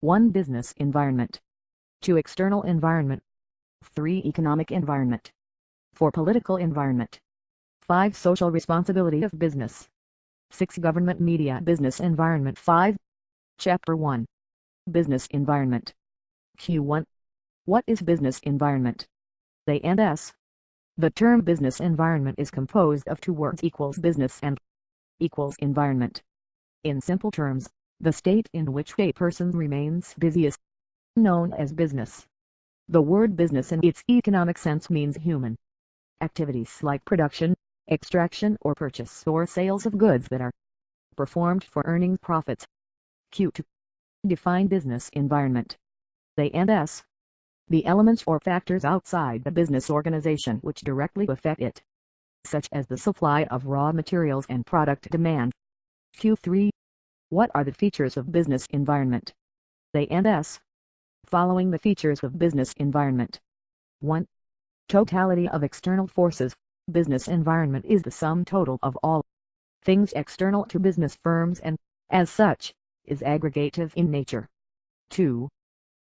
1. Business environment. 2. External environment. 3. Economic environment. 4. Political environment. 5. Social responsibility of business. 6. Government media business environment. 5. Chapter 1. Business environment. Q1. What is business environment? A and S. The term business environment is composed of two words equals business and equals environment. In simple terms, the state in which a person remains busy is known as business. The word business in its economic sense means human activities like production, extraction or purchase or sales of goods that are performed for earning profits. Q2. Define business environment. A and S. The elements or factors outside the business organization which directly affect it, such as the supply of raw materials and product demand. Q3. What are the features of business environment? A and S. Following the features of business environment. 1. Totality of external forces. Business environment is the sum total of all things external to business firms and, as such, is aggregative in nature. 2.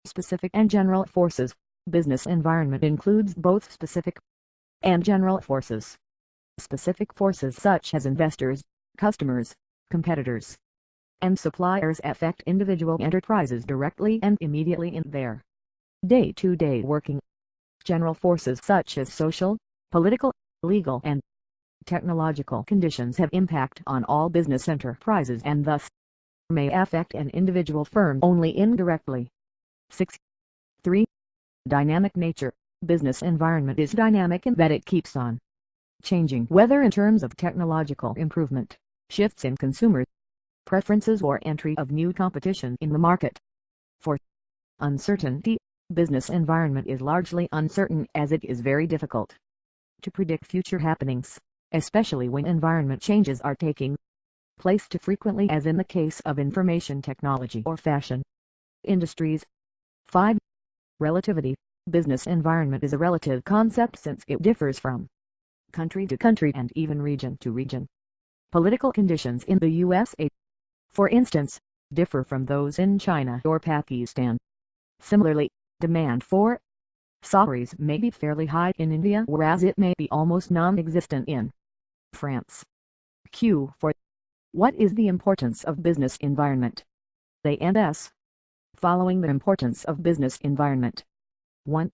Specific and general forces. Business environment includes both specific and general forces. Specific forces such as investors, customers, competitors, and suppliers affect individual enterprises directly and immediately in their day-to-day working. General forces such as social, political, legal and technological conditions have impact on all business enterprises and thus may affect an individual firm only indirectly. 6. 3. Dynamic nature. Business environment is dynamic in that it keeps on changing, whether in terms of technological improvement, shifts in consumer preferences or entry of new competition in the market. 4. Uncertainty. Business environment is largely uncertain as it is very difficult to predict future happenings, especially when environment changes are taking place too frequently as in the case of information technology or fashion industries. 5. Relativity. Business environment is a relative concept since it differs from country to country and even region to region. Political conditions in the USA, for instance, differ from those in China or Pakistan. Similarly, demand for saris may be fairly high in India whereas it may be almost non-existent in France. Q4. What is the importance of business environment? A and S. Following the importance of business environment. 1.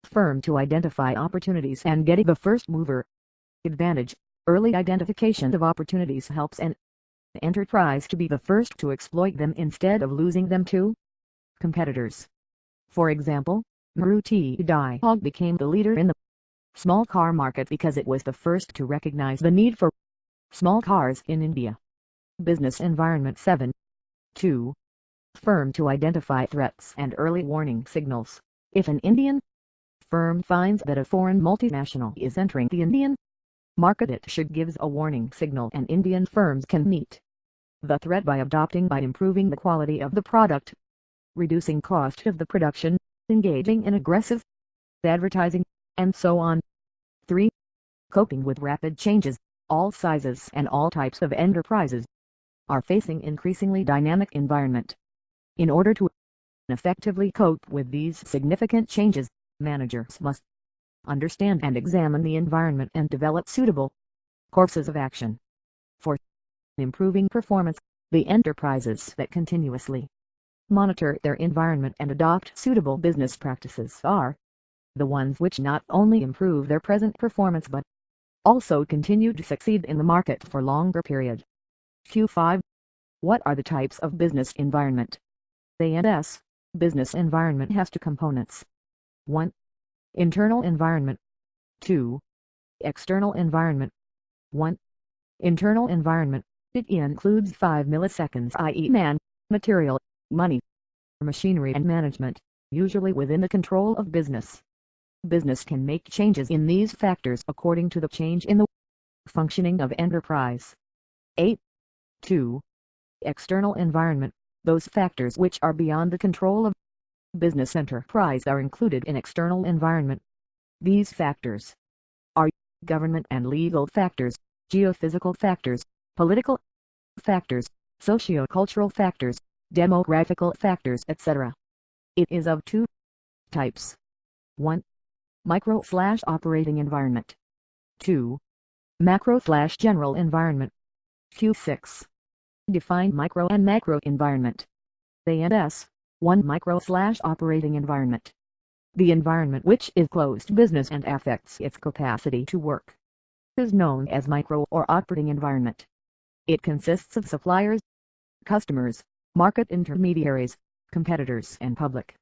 Firm to identify opportunities and get the first mover advantage. Early identification of opportunities helps an enterprise to be the first to exploit them instead of losing them to competitors. For example, Maruti Dihog became the leader in the small car market because it was the first to recognize the need for small cars in India. Business environment. 7. 2. Firm to identify threats and early warning signals. If an Indian firm finds that a foreign multinational is entering the Indian market, it should give a warning signal, and Indian firms can meet the threat by improving the quality of the product, reducing cost of the production, engaging in aggressive advertising, and so on. 3. Coping with rapid changes. All sizes and all types of enterprises are facing increasingly dynamic environment. In order to effectively cope with these significant changes, managers must understand and examine the environment and develop suitable courses of action. For improving performance, the enterprises that continuously monitor their environment and adopt suitable business practices are the ones which not only improve their present performance but also continue to succeed in the market for longer period. Q5. What are the types of business environment? A and S. Business environment has two components. 1. Internal environment. 2. External environment. 1. Internal environment. It includes 5 milliseconds, i.e. man, material, money, machinery and management, usually within the control of business. Business can make changes in these factors according to the change in the functioning of enterprise. 8. 2. External environment. Those factors which are beyond the control of business enterprise are included in external environment. These factors are government and legal factors, geophysical factors, political factors, socio-cultural factors, demographical factors, etc. It is of two types. 1. Micro/operating environment. 2. Macro/general environment. Q6. Define micro and macro environment. A&S. 1. Micro/operating environment. The environment which is closed business and affects its capacity to work is known as micro or operating environment. It consists of suppliers, customers, market intermediaries, competitors and public.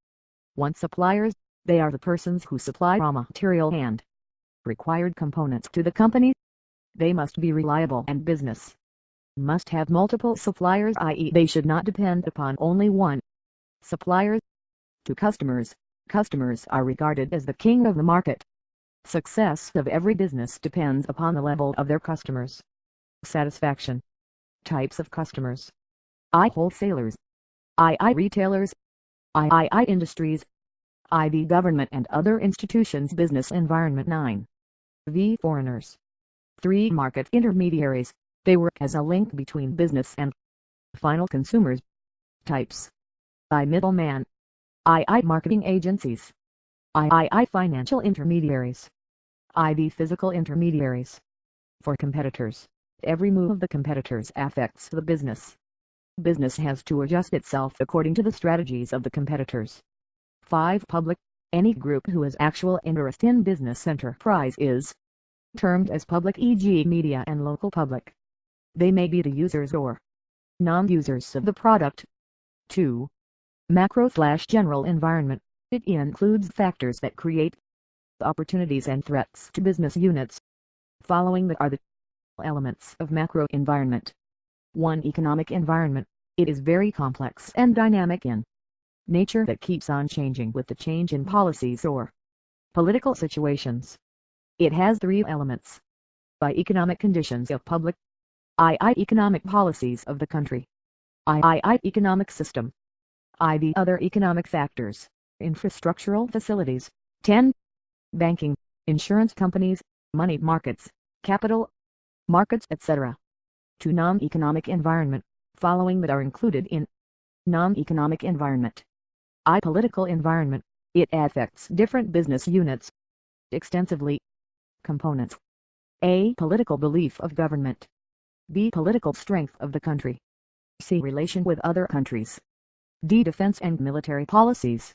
1. Suppliers, they are the persons who supply raw material and required components to the company. They must be reliable and business must have multiple suppliers, i.e. they should not depend upon only one supplier. To customers, customers are regarded as the king of the market. Success of every business depends upon the level of their customers' satisfaction. Types of customers. I. Wholesalers. II. Retailers. III. Industries. IV. Government and other institutions. Business environment. 9. V. Foreigners. 3. Market intermediaries. They work as a link between business and final consumers. Types. I. Middleman. II. Marketing agencies. III. Financial intermediaries. IV. Physical intermediaries. For competitors, every move of the competitors affects the business. Business has to adjust itself according to the strategies of the competitors. 5. Public. Any group who has actual interest in business enterprise is termed as public, e.g. media and local public. They may be the users or non-users of the product. 2. Macro/general environment. It includes factors that create opportunities and threats to business units. Following are the elements of macro environment. 1. Economic environment. It is very complex and dynamic in nature that keeps on changing with the change in policies or political situations. It has 3 elements. By economic conditions of public. II. Economic policies of the country. III. Economic system. IV. Other economic factors, infrastructural facilities. 10. Banking, insurance companies, money markets, capital markets, etc. 2. Non-economic environment. Following that are included in non-economic environment. I. Political environment. It affects different business units extensively. Components. A. Political belief of government. B. Political strength of the country. C. Relation with other countries. D. Defense and military policies.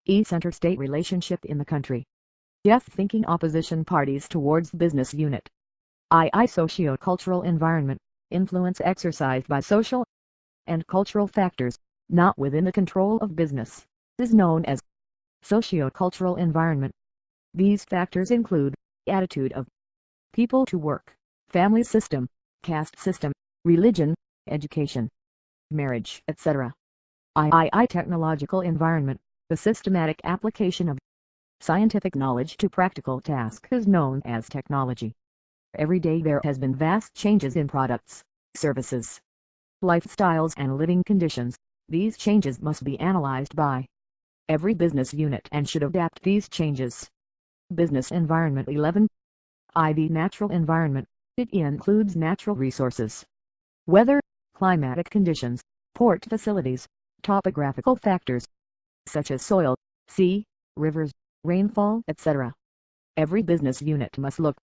E. Center-state relationship in the country. F. Thinking opposition parties towards business unit. II. Socio-cultural environment. Influence exercised by social and cultural factors, not within the control of business, is known as socio-cultural environment. These factors include attitude of people to work, family system, caste system, religion, education, marriage, etc. II. Technological environment. The systematic application of scientific knowledge to practical tasks is known as technology. Every day there has been vast changes in products, services, lifestyles and living conditions. These changes must be analyzed by every business unit and should adapt these changes. Business environment. 11. IV. Natural environment. It includes natural resources, weather, climatic conditions, port facilities, topographical factors, such as soil, sea, rivers, rainfall, etc. Every business unit must look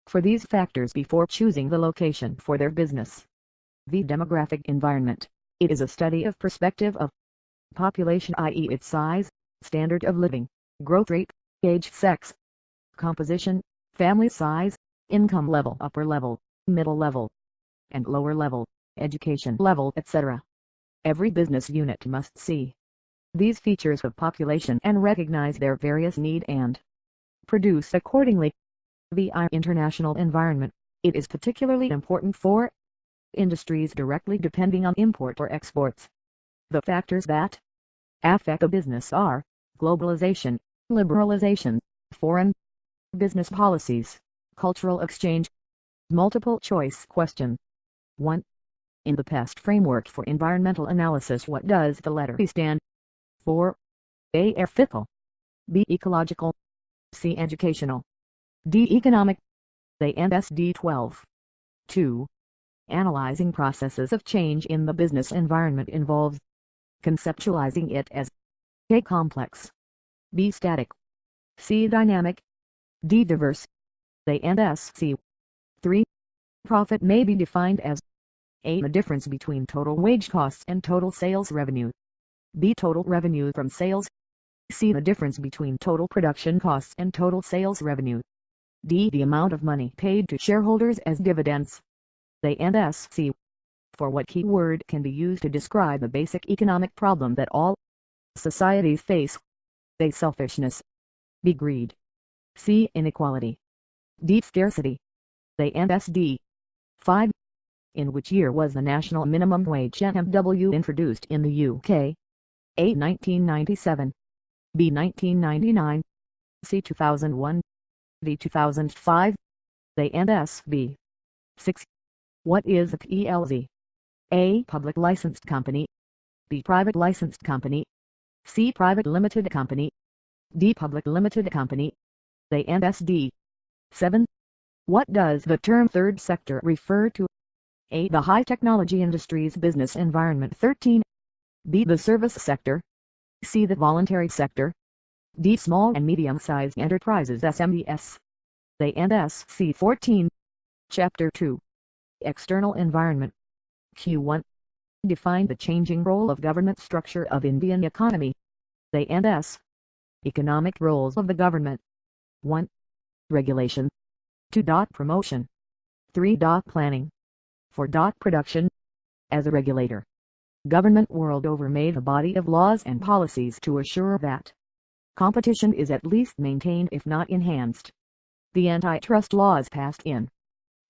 for these factors before choosing the location for their business. The demographic environment. It is a study of perspective of population, i.e. its size, standard of living, growth rate, age, sex, composition, family size, income level, upper level, middle level, and lower level, education level, etc. Every business unit must see these features of population and recognize their various need and produce accordingly. The international environment. It is particularly important for industries directly depending on import or exports. The factors that affect a business are globalization, liberalization, foreign business policies, cultural exchange. Multiple choice question. 1. In the PEST framework for environmental analysis, what does the letter E stand for? A. Ethical. B. Ecological. C. Educational. D. Economic. ANSD 12. 2. Analyzing processes of change in the business environment involves conceptualizing it as A. complex, B. static, C. dynamic, D. diverse, A and S. C. 3. Profit may be defined as A. The difference between total wage costs and total sales revenue, B. Total revenue from sales, C. The difference between total production costs and total sales revenue, D. The amount of money paid to shareholders as dividends. A and S. C. For what keyword can be used to describe a basic economic problem that all societies face? A. Selfishness, B. Greed, C. Inequality, D. Scarcity. A and S. D. 5. In which year was the national minimum wage NMW introduced in the UK? A. 1997, B. 1999, C. 2001, D. 2005. A and S. B. 6. What is a PLC? A. Public licensed company, B. Private licensed company, C. Private limited company, D. Public limited company. A and S. D. 7. What does the term third sector refer to? A. The high technology industries business environment. 13. B. The service sector, C. The voluntary sector, D. Small and medium-sized enterprises SMEs. A and S. C. 14. Chapter 2. External environment. Q1. Define the changing role of government structure of Indian economy. A and S. Economic roles of the government. 1. Regulation. 2. Promotion. 3. Planning. 4. Production. As a regulator, government world over made a body of laws and policies to assure that competition is at least maintained if not enhanced. The antitrust laws passed in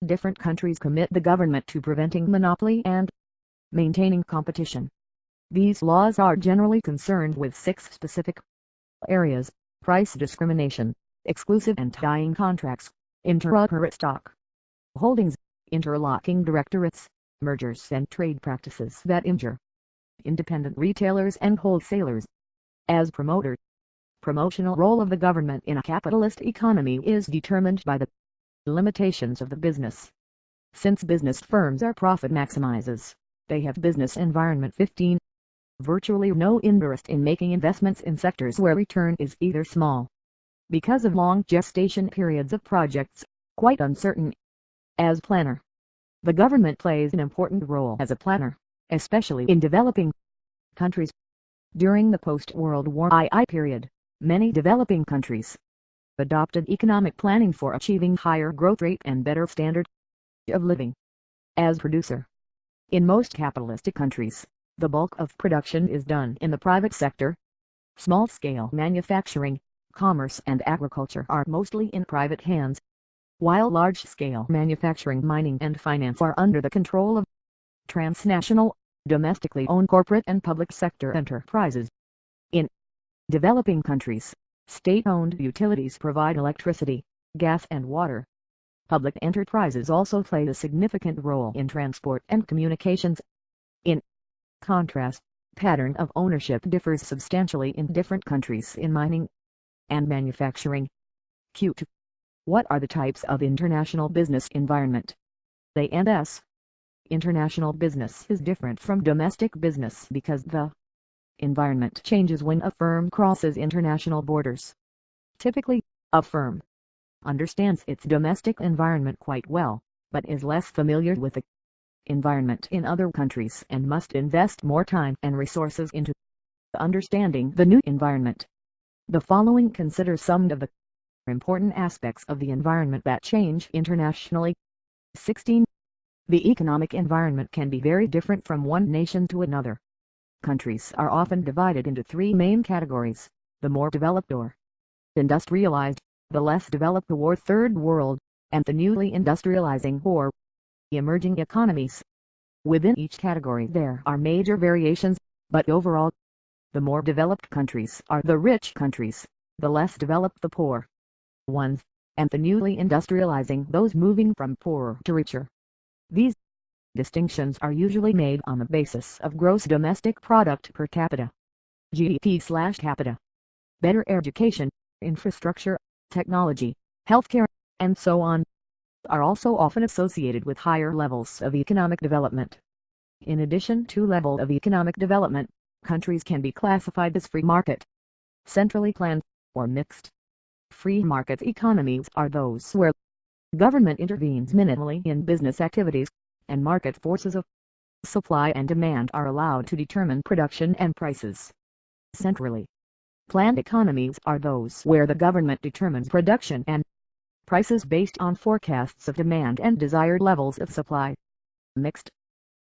different countries commit the government to preventing monopoly and maintaining competition. These laws are generally concerned with 6 specific areas: price discrimination, exclusive and tying contracts, interoperate stock holdings, interlocking directorates, mergers and trade practices that injure independent retailers and wholesalers. As promoter, promotional role of the government in a capitalist economy is determined by the limitations of the business. Since business firms are profit maximizers, they have business environment. 15. Virtually no interest in making investments in sectors where return is either small, because of long gestation periods of projects, quite uncertain. As planner, the government plays an important role as a planner, especially in developing countries. During the post-World War II period, many developing countries adopted economic planning for achieving higher growth rate and better standard of living. As producer, in most capitalistic countries, the bulk of production is done in the private sector. Small-scale manufacturing, commerce and agriculture are mostly in private hands, while large-scale manufacturing, mining and finance are under the control of transnational, domestically owned corporate and public sector enterprises. In developing countries, state-owned utilities provide electricity, gas and water. Public enterprises also play a significant role in transport and communications. In contrast, pattern of ownership differs substantially in different countries in mining and manufacturing. Q2. What are the types of international business environment? A and S. International business is different from domestic business because the environment changes when a firm crosses international borders. Typically, a firm understands its domestic environment quite well, but is less familiar with the environment in other countries and must invest more time and resources into understanding the new environment. The following consider some of the important aspects of the environment that change internationally. 16. The economic environment can be very different from one nation to another. Countries are often divided into 3 main categories: the more developed or industrialized, the less developed or third world, and the newly industrializing or emerging economies. Within each category there are major variations, but overall, the more developed countries are the rich countries, the less developed the poor ones, and the newly industrializing those moving from poorer to richer. These distinctions are usually made on the basis of gross domestic product per capita, GDP/capita. Better education, infrastructure, technology, healthcare, and so on, are also often associated with higher levels of economic development. In addition to level of economic development, Countries can be classified as free market, centrally planned, or mixed. Free market economies are those where government intervenes minimally in business activities, and market forces of supply and demand are allowed to determine production and prices. Centrally planned economies are those where the government determines production and prices based on forecasts of demand and desired levels of supply. Mixed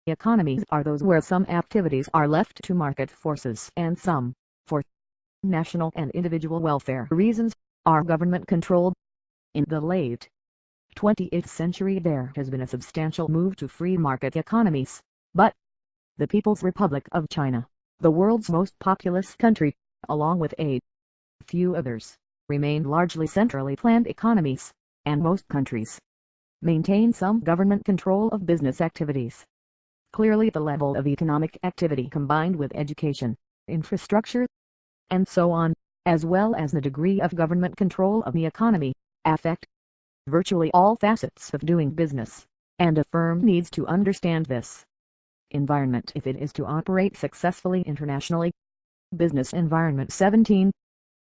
economies are those where some activities are left to market forces and some, for national and individual welfare reasons, are government controlled. In the late 20th century there has been a substantial move to free market economies, but the People's Republic of China, the world's most populous country, along with a few others, remain largely centrally planned economies, and most countries maintain some government control of business activities. Clearly the level of economic activity combined with education, infrastructure, and so on, as well as the degree of government control of the economy, affect virtually all facets of doing business, and a firm needs to understand this environment if it is to operate successfully internationally. Business environment 17.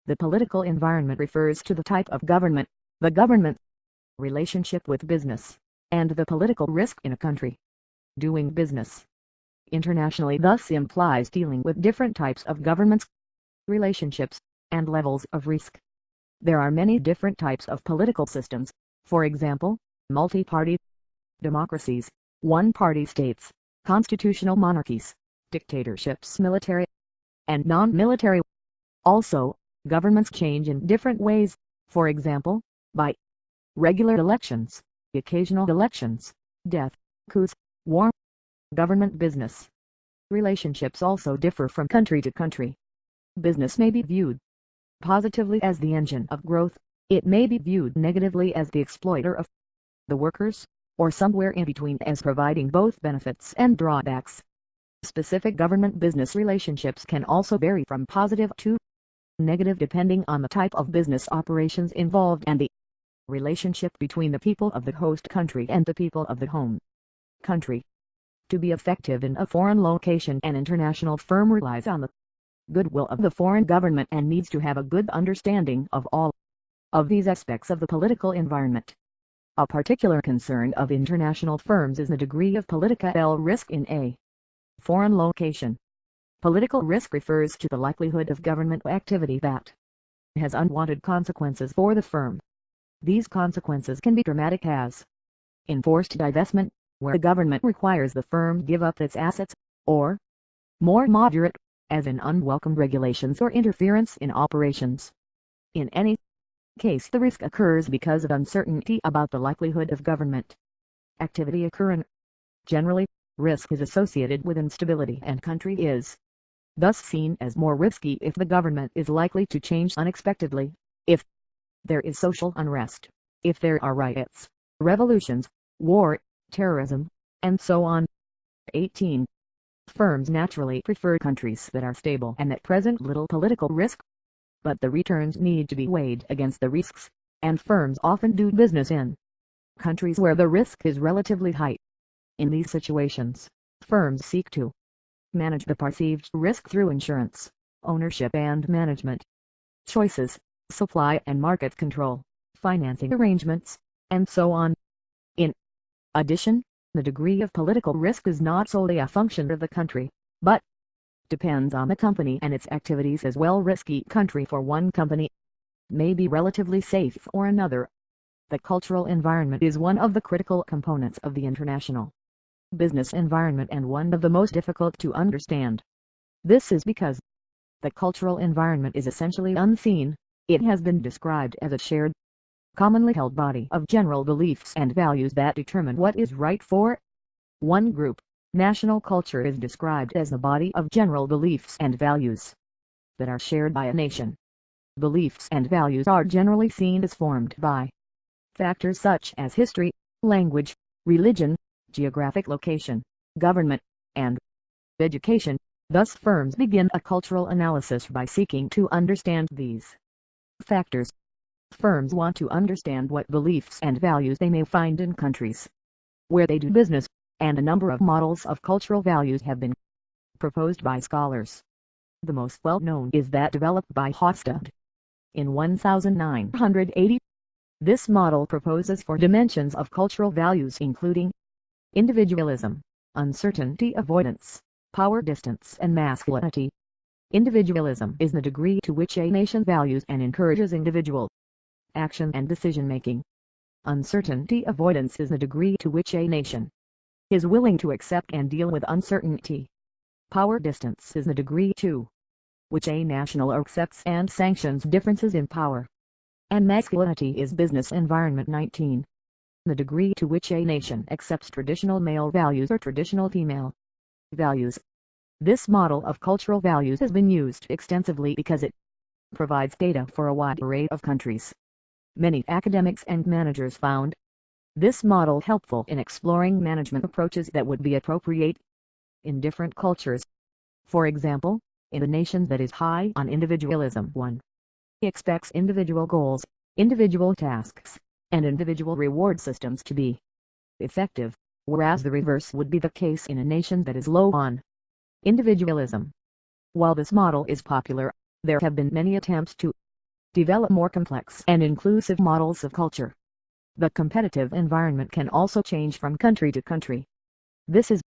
The political environment refers to the type of government, the government relationship with business, and the political risk in a country doing business internationally thus implies dealing with different types of governments, relationships, and levels of risk. There are many different types of political systems, for example, multi-party democracies, one-party states, constitutional monarchies, dictatorships, military and non-military. Also, governments change in different ways, for example, by regular elections, occasional elections, death, coups, war. Government-business relationships also differ from country to country. Business may be viewed positively as the engine of growth, it may be viewed negatively as the exploiter of the workers, or somewhere in between as providing both benefits and drawbacks. Specific government-business relationships can also vary from positive to negative depending on the type of business operations involved and the relationship between the people of the host country and the people of the home country. To be effective in a foreign location, an international firm relies on the goodwill of the foreign government and needs to have a good understanding of all of these aspects of the political environment. A particular concern of international firms is the degree of political risk in a foreign location. Political risk refers to the likelihood of government activity that has unwanted consequences for the firm. These consequences can be dramatic as enforced divestment, where the government requires the firm give up its assets, or more moderate, as in unwelcome regulations or interference in operations. In any case the risk occurs because of uncertainty about the likelihood of government activity occurring. Generally, risk is associated with instability and country is thus seen as more risky if the government is likely to change unexpectedly, if there is social unrest, if there are riots, revolutions, war, terrorism, and so on. 18. Firms naturally prefer countries that are stable and that present little political risk, but the returns need to be weighed against the risks, and firms often do business in countries where the risk is relatively high. In these situations, firms seek to manage the perceived risk through insurance, ownership and management choices, supply and market control, financing arrangements, and so on. In addition, the degree of political risk is not solely a function of the country, but depends on the company and its activities as well. Risky country for one company may be relatively safe for another. The cultural environment is one of the critical components of the international business environment and one of the most difficult to understand. This is because the cultural environment is essentially unseen. It has been described as a shared, commonly held body of general beliefs and values that determine what is right for one group. National culture is described as the body of general beliefs and values that are shared by a nation. Beliefs and values are generally seen as formed by factors such as history, language, religion, geographic location, government, and education. Thus firms begin a cultural analysis by seeking to understand these factors. Firms want to understand what beliefs and values they may find in countries where they do business, and a number of models of cultural values have been proposed by scholars. The most well-known is that developed by Hofstede in 1980. This model proposes four dimensions of cultural values including individualism, uncertainty avoidance, power distance and masculinity. Individualism is the degree to which a nation values and encourages individual action and decision-making. Uncertainty avoidance is the degree to which a nation is willing to accept and deal with uncertainty. Power distance is the degree to which a national accepts and sanctions differences in power. And masculinity is business environment 19. The degree to which a nation accepts traditional male values or traditional female values. This model of cultural values has been used extensively because it provides data for a wide array of countries. Many academics and managers found this model helpful in exploring management approaches that would be appropriate in different cultures. For example, in a nation that is high on individualism, one expects individual goals, individual tasks, and individual reward systems to be effective, whereas the reverse would be the case in a nation that is low on individualism. While this model is popular, there have been many attempts to develop more complex and inclusive models of culture. The competitive environment can also change from country to country. This is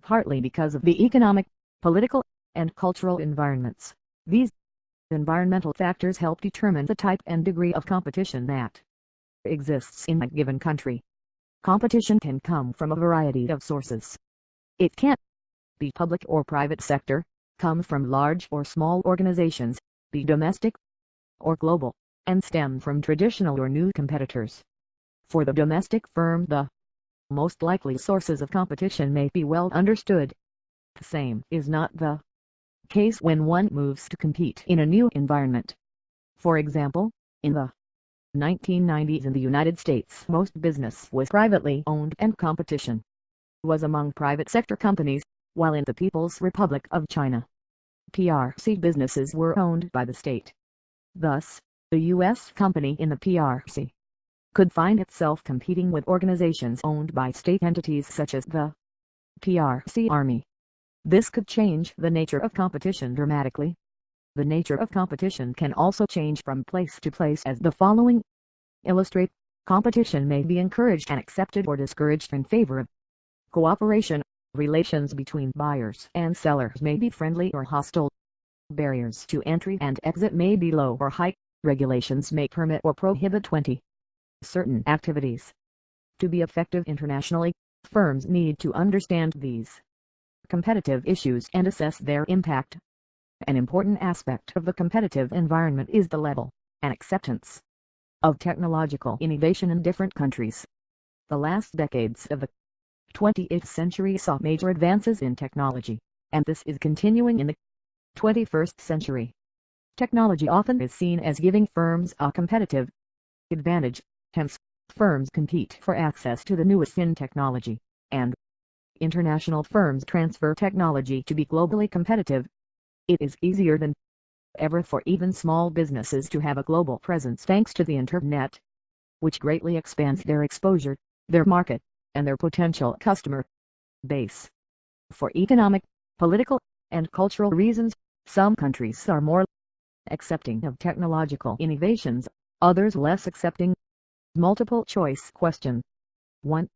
partly because of the economic, political, and cultural environments. These environmental factors help determine the type and degree of competition that exists in a given country. Competition can come from a variety of sources. It can be public or private sector, come from large or small organizations, be domestic or global, and stem from traditional or new competitors. For the domestic firm, the most likely sources of competition may be well understood. The same is not the case when one moves to compete in a new environment. For example, in the 1990s in the United States, most business was privately owned and competition was among private sector companies, while in the People's Republic of China, PRC businesses were owned by the state. Thus, the U.S. company in the PRC could find itself competing with organizations owned by state entities such as the PRC Army. This could change the nature of competition dramatically. The nature of competition can also change from place to place as the following illustrate. Competition may be encouraged and accepted or discouraged in favor of cooperation. Relations between buyers and sellers may be friendly or hostile. Barriers to entry and exit may be low or high. Regulations may permit or prohibit certain activities. To be effective internationally, firms need to understand these competitive issues and assess their impact. An important aspect of the competitive environment is the level and acceptance of technological innovation in different countries. The last decades of the 20th century saw major advances in technology, and this is continuing in the 21st century. Technology often is seen as giving firms a competitive advantage, hence, firms compete for access to the newest in technology, and international firms transfer technology to be globally competitive. It is easier than ever for even small businesses to have a global presence thanks to the internet, which greatly expands their exposure, their market, and their potential customer base. For economic, political, and cultural reasons, some countries are more accepting of technological innovations, others less accepting. Multiple choice question. 1.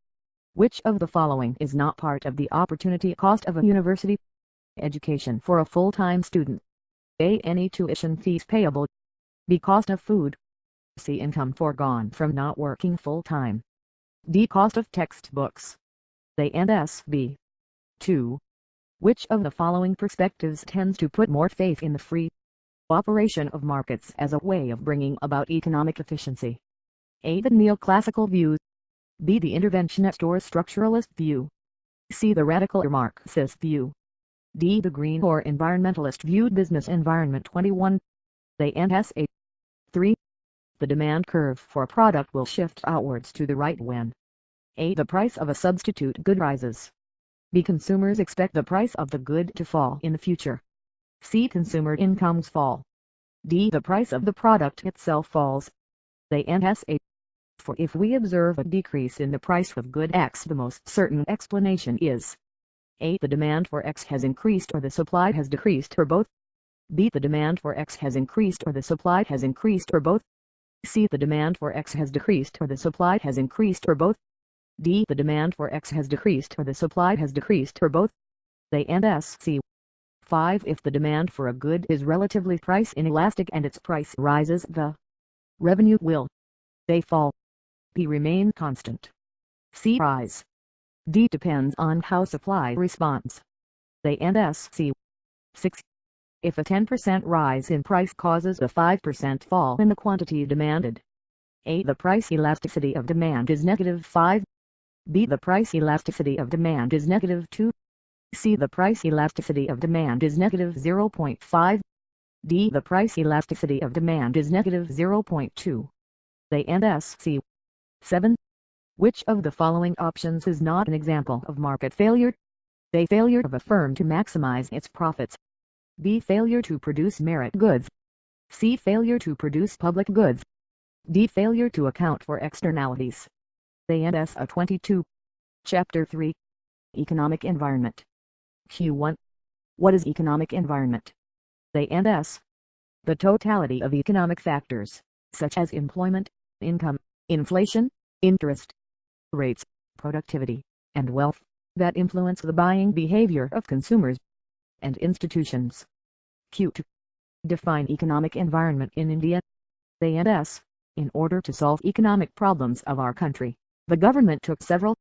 Which of the following is not part of the opportunity cost of a university education for a full-time student? A. Any tuition fees payable. B. Cost of food. C. Income foregone from not working full-time. D. Cost of textbooks. A and S. B. 2. Which of the following perspectives tends to put more faith in the free operation of markets as a way of bringing about economic efficiency? A. The neoclassical view. B. The interventionist or structuralist view. C. The radical or Marxist view. D. The green or environmentalist view. Business environment 21. A and S. A. 3. The demand curve for a product will shift outwards to the right when A. The price of a substitute good rises. B. Consumers expect the price of the good to fall in the future. C. Consumer incomes fall. D. The price of the product itself falls. A and S. A. For if we observe a decrease in the price of good X, the most certain explanation is A. The demand for X has increased or the supply has decreased, or both. B. The demand for X has increased or the supply has increased or both. C. The demand for X has decreased or the supply has increased or both. D. The demand for X has decreased or the supply has decreased or both. A and S. C. 5. If the demand for a good is relatively price inelastic and its price rises, the revenue will A. Fall. B. Remain constant. C. Rise. D. Depends on how supply responds. A and S. C. 6. If a 10% rise in price causes a 5% fall in the quantity demanded. A. The price elasticity of demand is -5. B. The price elasticity of demand is -2. C. The price elasticity of demand is -0.5. D. The price elasticity of demand is -0.2. A and S. C. 7. Which of the following options is not an example of market failure? A. Failure of a firm to maximize its profits. B. Failure to produce merit goods. C. Failure to produce public goods. D. Failure to account for externalities. A and S. 22. Chapter 3. Economic Environment. Q1. What is economic environment? A and S. The totality of economic factors, such as employment, income, inflation, interest rates, productivity, and wealth, that influence the buying behavior of consumers and institutions. Q2. Define economic environment in India. A and S. In order to solve economic problems of our country, the government took several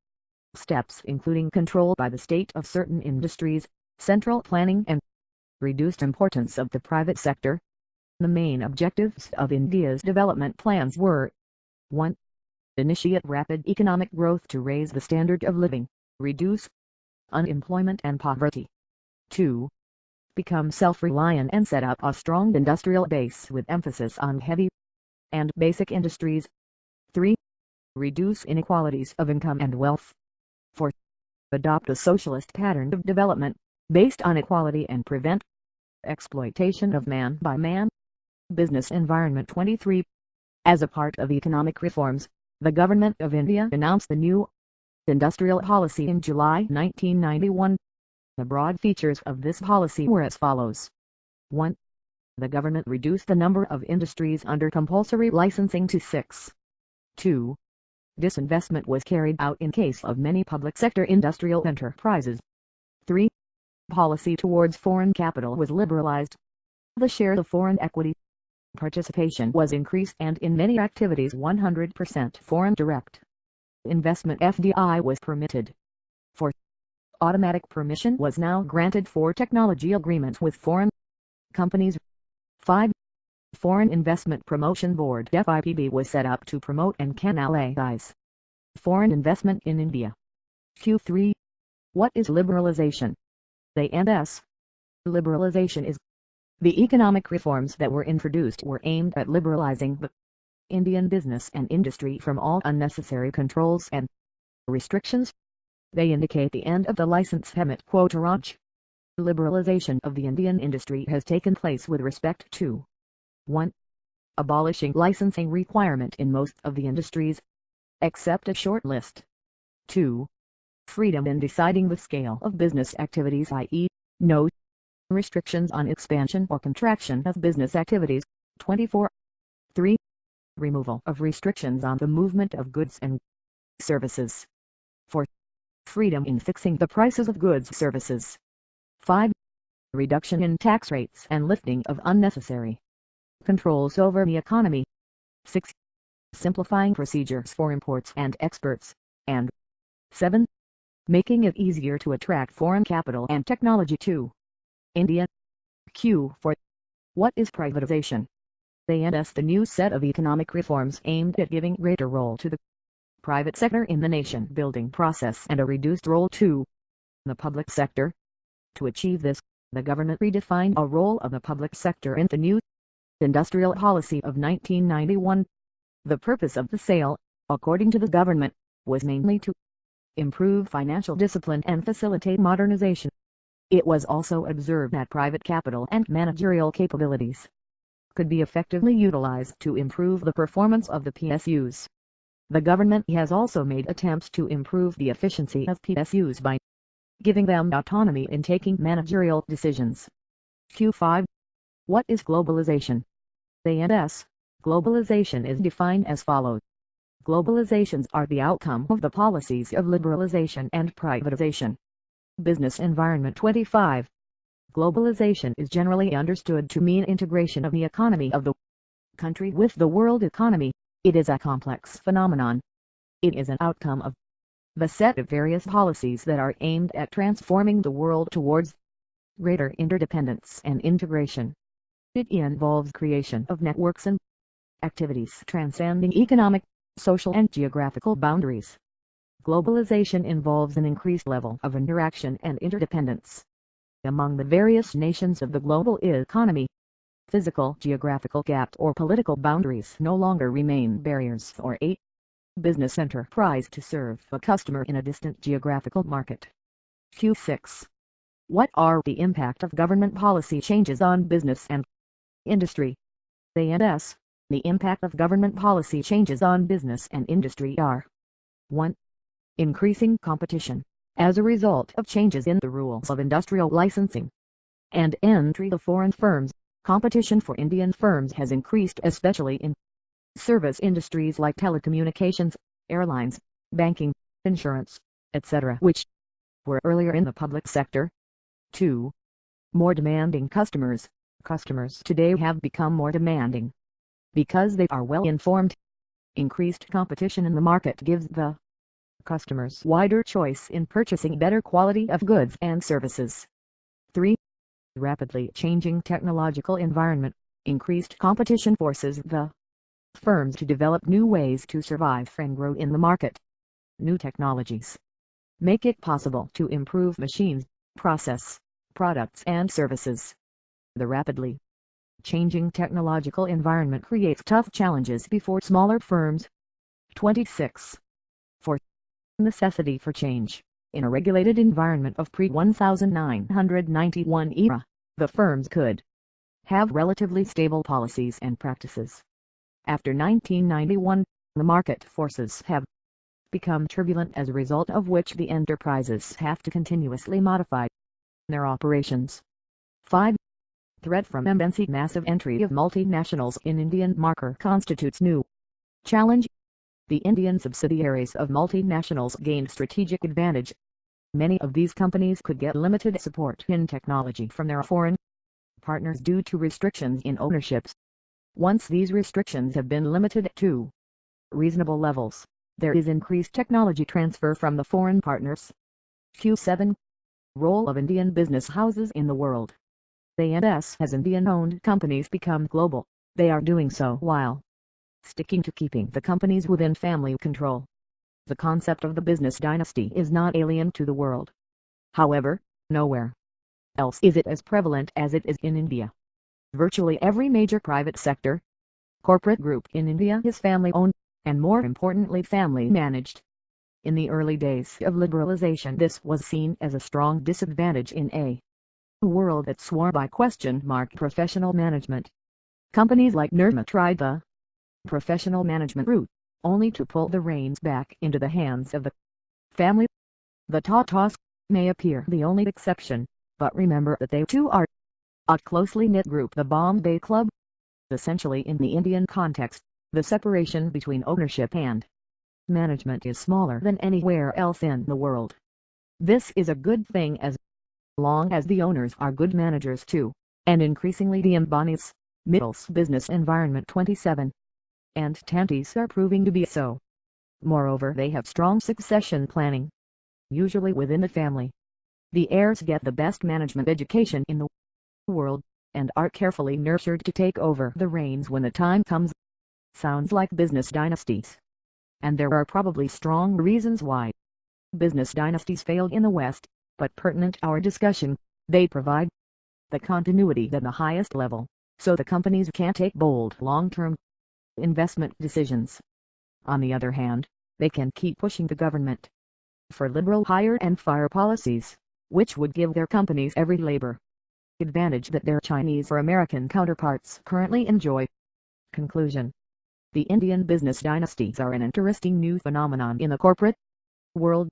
steps including control by the state of certain industries, central planning and reduced importance of the private sector. The main objectives of India's development plans were 1. Initiate rapid economic growth to raise the standard of living, reduce unemployment and poverty. 2. Become self-reliant and set up a strong industrial base with emphasis on heavy and basic industries. 3. Reduce inequalities of income and wealth. 4. Adopt a socialist pattern of development, based on equality and prevent exploitation of man by man. Business environment. 23. As a part of economic reforms, the Government of India announced the new industrial policy in July 1991. The broad features of this policy were as follows. 1. The government reduced the number of industries under compulsory licensing to 6. 2. Disinvestment was carried out in case of many public sector industrial enterprises. 3. Policy towards foreign capital was liberalized. The share of foreign equity participation was increased and in many activities 100% foreign direct investment FDI was permitted. 4. Automatic permission was now granted for technology agreements with foreign companies. 5. Foreign Investment Promotion Board (FIPB) was set up to promote and canalize foreign investment in India. Q3. What is liberalization? A and S. Liberalization is the economic reforms that were introduced were aimed at liberalizing the Indian business and industry from all unnecessary controls and restrictions. They indicate the end of the license permit quota raj. Liberalization of the Indian industry has taken place with respect to 1. Abolishing licensing requirement in most of the industries, except a short list. 2. Freedom in deciding the scale of business activities, i.e., no restrictions on expansion or contraction of business activities. 24. 3. Removal of restrictions on the movement of goods and services. 4. Freedom in fixing the prices of goods services. 5. Reduction in tax rates and lifting of unnecessary controls over the economy. 6. Simplifying procedures for imports and exports. And 7. Making it easier to attract foreign capital and technology to India. Q4. What is privatization? A and S. The new set of economic reforms aimed at giving greater role to the private sector in the nation-building process and a reduced role to the public sector. To achieve this, the government redefined a role of the public sector in the new industrial policy of 1991. The purpose of the sale, according to the government, was mainly to improve financial discipline and facilitate modernization. It was also observed that private capital and managerial capabilities could be effectively utilized to improve the performance of the PSUs. The government has also made attempts to improve the efficiency of PSUs by giving them autonomy in taking managerial decisions. Q5. What is globalization? A&S. Globalization is defined as follows. Globalizations are the outcome of the policies of liberalization and privatization. Business Environment 25. Globalization is generally understood to mean integration of the economy of the country with the world economy. It is a complex phenomenon. It is an outcome of the set of various policies that are aimed at transforming the world towards greater interdependence and integration. It involves creation of networks and activities transcending economic, social and geographical boundaries. Globalization involves an increased level of interaction and interdependence among the various nations of the global economy. Physical, geographical gaps or political boundaries no longer remain barriers for a business enterprise to serve a customer in a distant geographical market. Q6. What are the impact of government policy changes on business and industry? A&S. The impact of government policy changes on business and industry are 1. Increasing competition. As a result of changes in the rules of industrial licensing and entry of foreign firms, competition for Indian firms has increased, especially in service industries like telecommunications, airlines, banking, insurance, etc., which were earlier in the public sector. 2. More demanding customers. Customers today have become more demanding because they are well informed. Increased competition in the market gives the customers wider choice in purchasing better quality of goods and services. 3. Rapidly changing technological environment. Increased competition forces the firms to develop new ways to survive and grow in the market. New technologies make it possible to improve machines, process, products and services. The rapidly changing technological environment creates tough challenges before smaller firms. 26. 4. Necessity for change. In a regulated environment of pre-1991 era, the firms could have relatively stable policies and practices. After 1991, the market forces have become turbulent, as a result of which the enterprises have to continuously modify their operations. 5. Threat from MNC. Massive entry of multinationals in Indian market constitutes new challenge. The Indian subsidiaries of multinationals gained strategic advantage. Many of these companies could get limited support in technology from their foreign partners due to restrictions in ownerships. Once these restrictions have been limited to reasonable levels, there is increased technology transfer from the foreign partners. Q7. Role of Indian business houses in the world. A&S. As Indian-owned companies become global, they are doing so while sticking to keeping the companies within family control. The concept of the business dynasty is not alien to the world. However, nowhere else is it as prevalent as it is in India. Virtually every major private sector corporate group in India is family-owned, and more importantly family-managed. In the early days of liberalization, this was seen as a strong disadvantage in a world that swore by professional management. Companies like Nirma tried the professional management route, only to pull the reins back into the hands of the family. The Tatas may appear the only exception, but remember that they too are a closely knit group. The Bombay Club. Essentially, in the Indian context, the separation between ownership and management is smaller than anywhere else in the world. This is a good thing as long as the owners are good managers too, and increasingly the Ambanis. Middle's Business Environment 27 and Tantis are proving to be so. Moreover, they have strong succession planning, usually within the family. The heirs get the best management education in the world, and are carefully nurtured to take over the reins when the time comes. Sounds like business dynasties. And there are probably strong reasons why business dynasties failed in the West, but pertinent to our discussion, they provide the continuity at the highest level, so the companies can take bold long-term investment decisions. On the other hand, they can keep pushing the government for liberal hire and fire policies, which would give their companies every labor advantage that their Chinese or American counterparts currently enjoy. Conclusion. The Indian business dynasties are an interesting new phenomenon in the corporate world.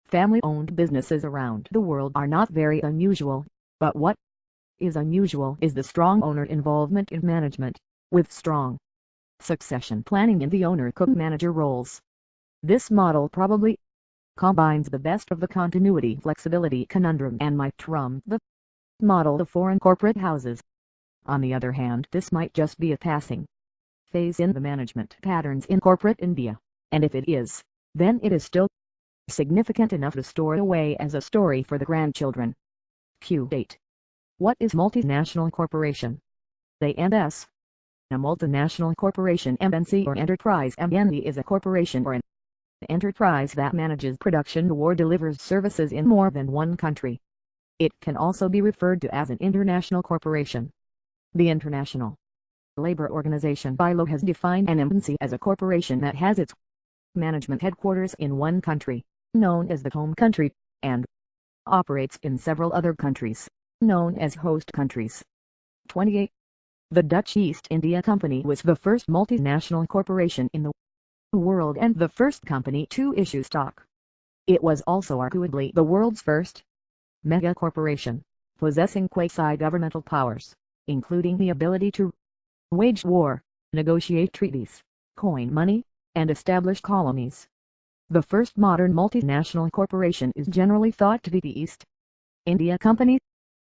Family-owned businesses around the world are not very unusual, but what is unusual is the strong owner involvement in management, with strong succession planning in the owner-cook-manager roles. This model probably combines the best of the continuity-flexibility conundrum and might trump the model of foreign corporate houses. On the other hand, this might just be a passing phase in the management patterns in corporate India, and if it is, then it is still significant enough to store away as a story for the grandchildren. Q8. What is multinational corporation? A&S. A multinational corporation MNC or enterprise MNE is a corporation or an enterprise that manages production or delivers services in more than one country. It can also be referred to as an international corporation. The International Labour Organization (ILO) has defined an MNC as a corporation that has its management headquarters in one country, known as the home country, and operates in several other countries, known as host countries. 28. The Dutch East India Company was the first multinational corporation in the world and the first company to issue stock. It was also arguably the world's first mega corporation, possessing quasi-governmental powers, including the ability to wage war, negotiate treaties, coin money, and establish colonies. The first modern multinational corporation is generally thought to be the East India Company.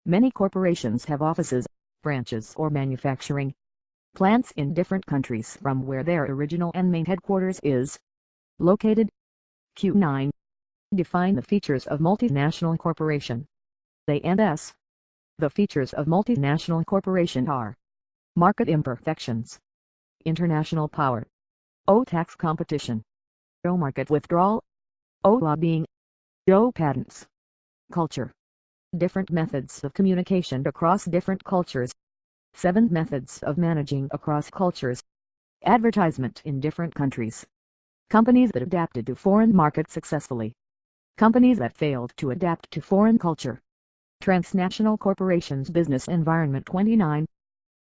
Many corporations have offices, branches or manufacturing plants in different countries from where their original and main headquarters is located. Q9. Define the features of multinational corporation. A&S. The features of multinational corporation are: market imperfections, international power, tax competition, market withdrawal, lobbying, patents, culture, different methods of communication across different cultures, 7 methods of managing across cultures, advertisement in different countries, companies that adapted to foreign markets successfully, companies that failed to adapt to foreign culture, transnational corporations business environment. 29.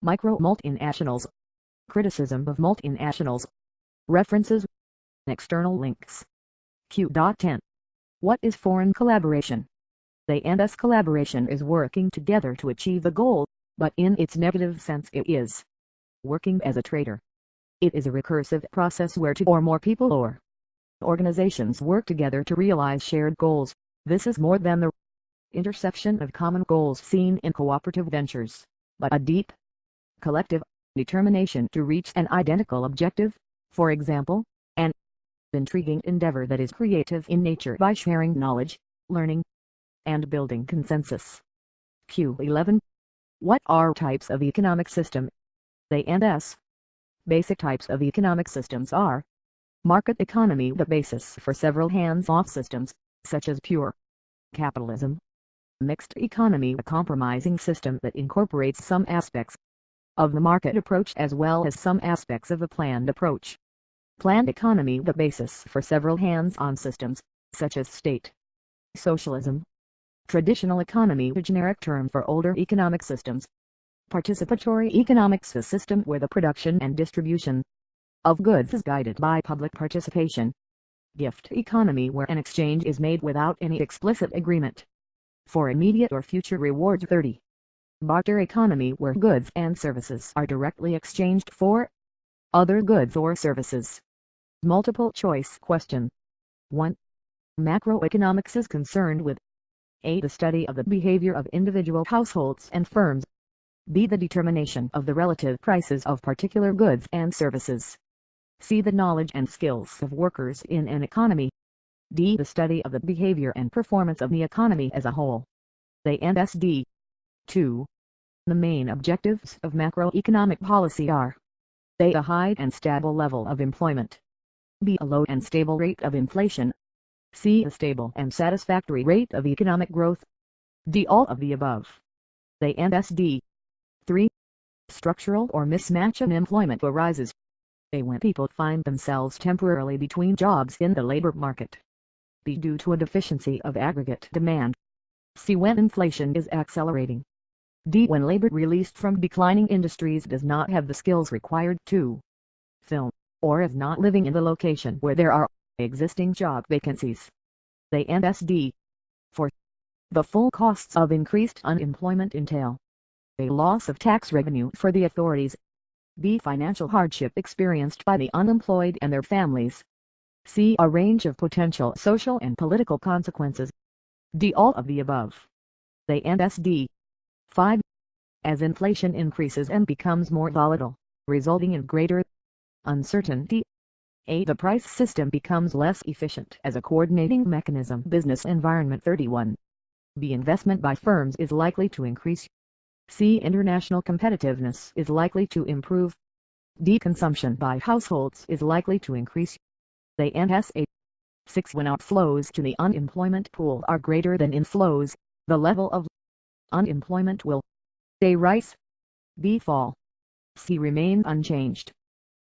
Micro-multinationals, criticism of multinationals, references, external links. Q.10. What is foreign collaboration? A&S collaboration is working together to achieve a goal, but in its negative sense it is working as a traitor. It is a recursive process where 2 or more people or organizations work together to realize shared goals. This is more than the intersection of common goals seen in cooperative ventures, but a deep, collective determination to reach an identical objective, for example, an intriguing endeavor that is creative in nature by sharing knowledge, learning, and building consensus. Q11. What are types of economic system? A&S. Basic types of economic systems are: market economy, the basis for several hands-off systems, such as pure capitalism; mixed economy, a compromising system that incorporates some aspects of the market approach as well as some aspects of a planned approach; planned economy, the basis for several hands-on systems, such as state socialism; traditional economy, a generic term for older economic systems; participatory economics, a system where the production and distribution of goods is guided by public participation; gift economy, where an exchange is made without any explicit agreement for immediate or future rewards. 30. Barter economy, where goods and services are directly exchanged for other goods or services. Multiple choice question. 1. Macroeconomics is concerned with A. The study of the behavior of individual households and firms. B. The determination of the relative prices of particular goods and services. C. The knowledge and skills of workers in an economy. D. The study of the behavior and performance of the economy as a whole. A&S. D. 2. The main objectives of macroeconomic policy are: A. A high and stable level of employment. B. A low and stable rate of inflation. C. A stable and satisfactory rate of economic growth. D. All of the above. A&S. D. 3. Structural or mismatch in employment arises: A. When people find themselves temporarily between jobs in the labor market. B. Due to a deficiency of aggregate demand. C. When inflation is accelerating. D. When labor released from declining industries does not have the skills required to fill, or is not living in the location where there are existing job vacancies. A&S. D. 4. The full costs of increased unemployment entail: A loss of tax revenue for the authorities. B. Financial hardship experienced by the unemployed and their families. C. A range of potential social and political consequences. D. All of the above. A and S. D. 5. As inflation increases and becomes more volatile, resulting in greater uncertainty. A. The price system becomes less efficient as a coordinating mechanism. Business environment. 31. B. Investment by firms is likely to increase. C. International competitiveness is likely to improve. D. Consumption by households is likely to increase. A and S. 8. 6. When outflows to the unemployment pool are greater than inflows, the level of unemployment will A. Rise. B. Fall. C. Remain unchanged.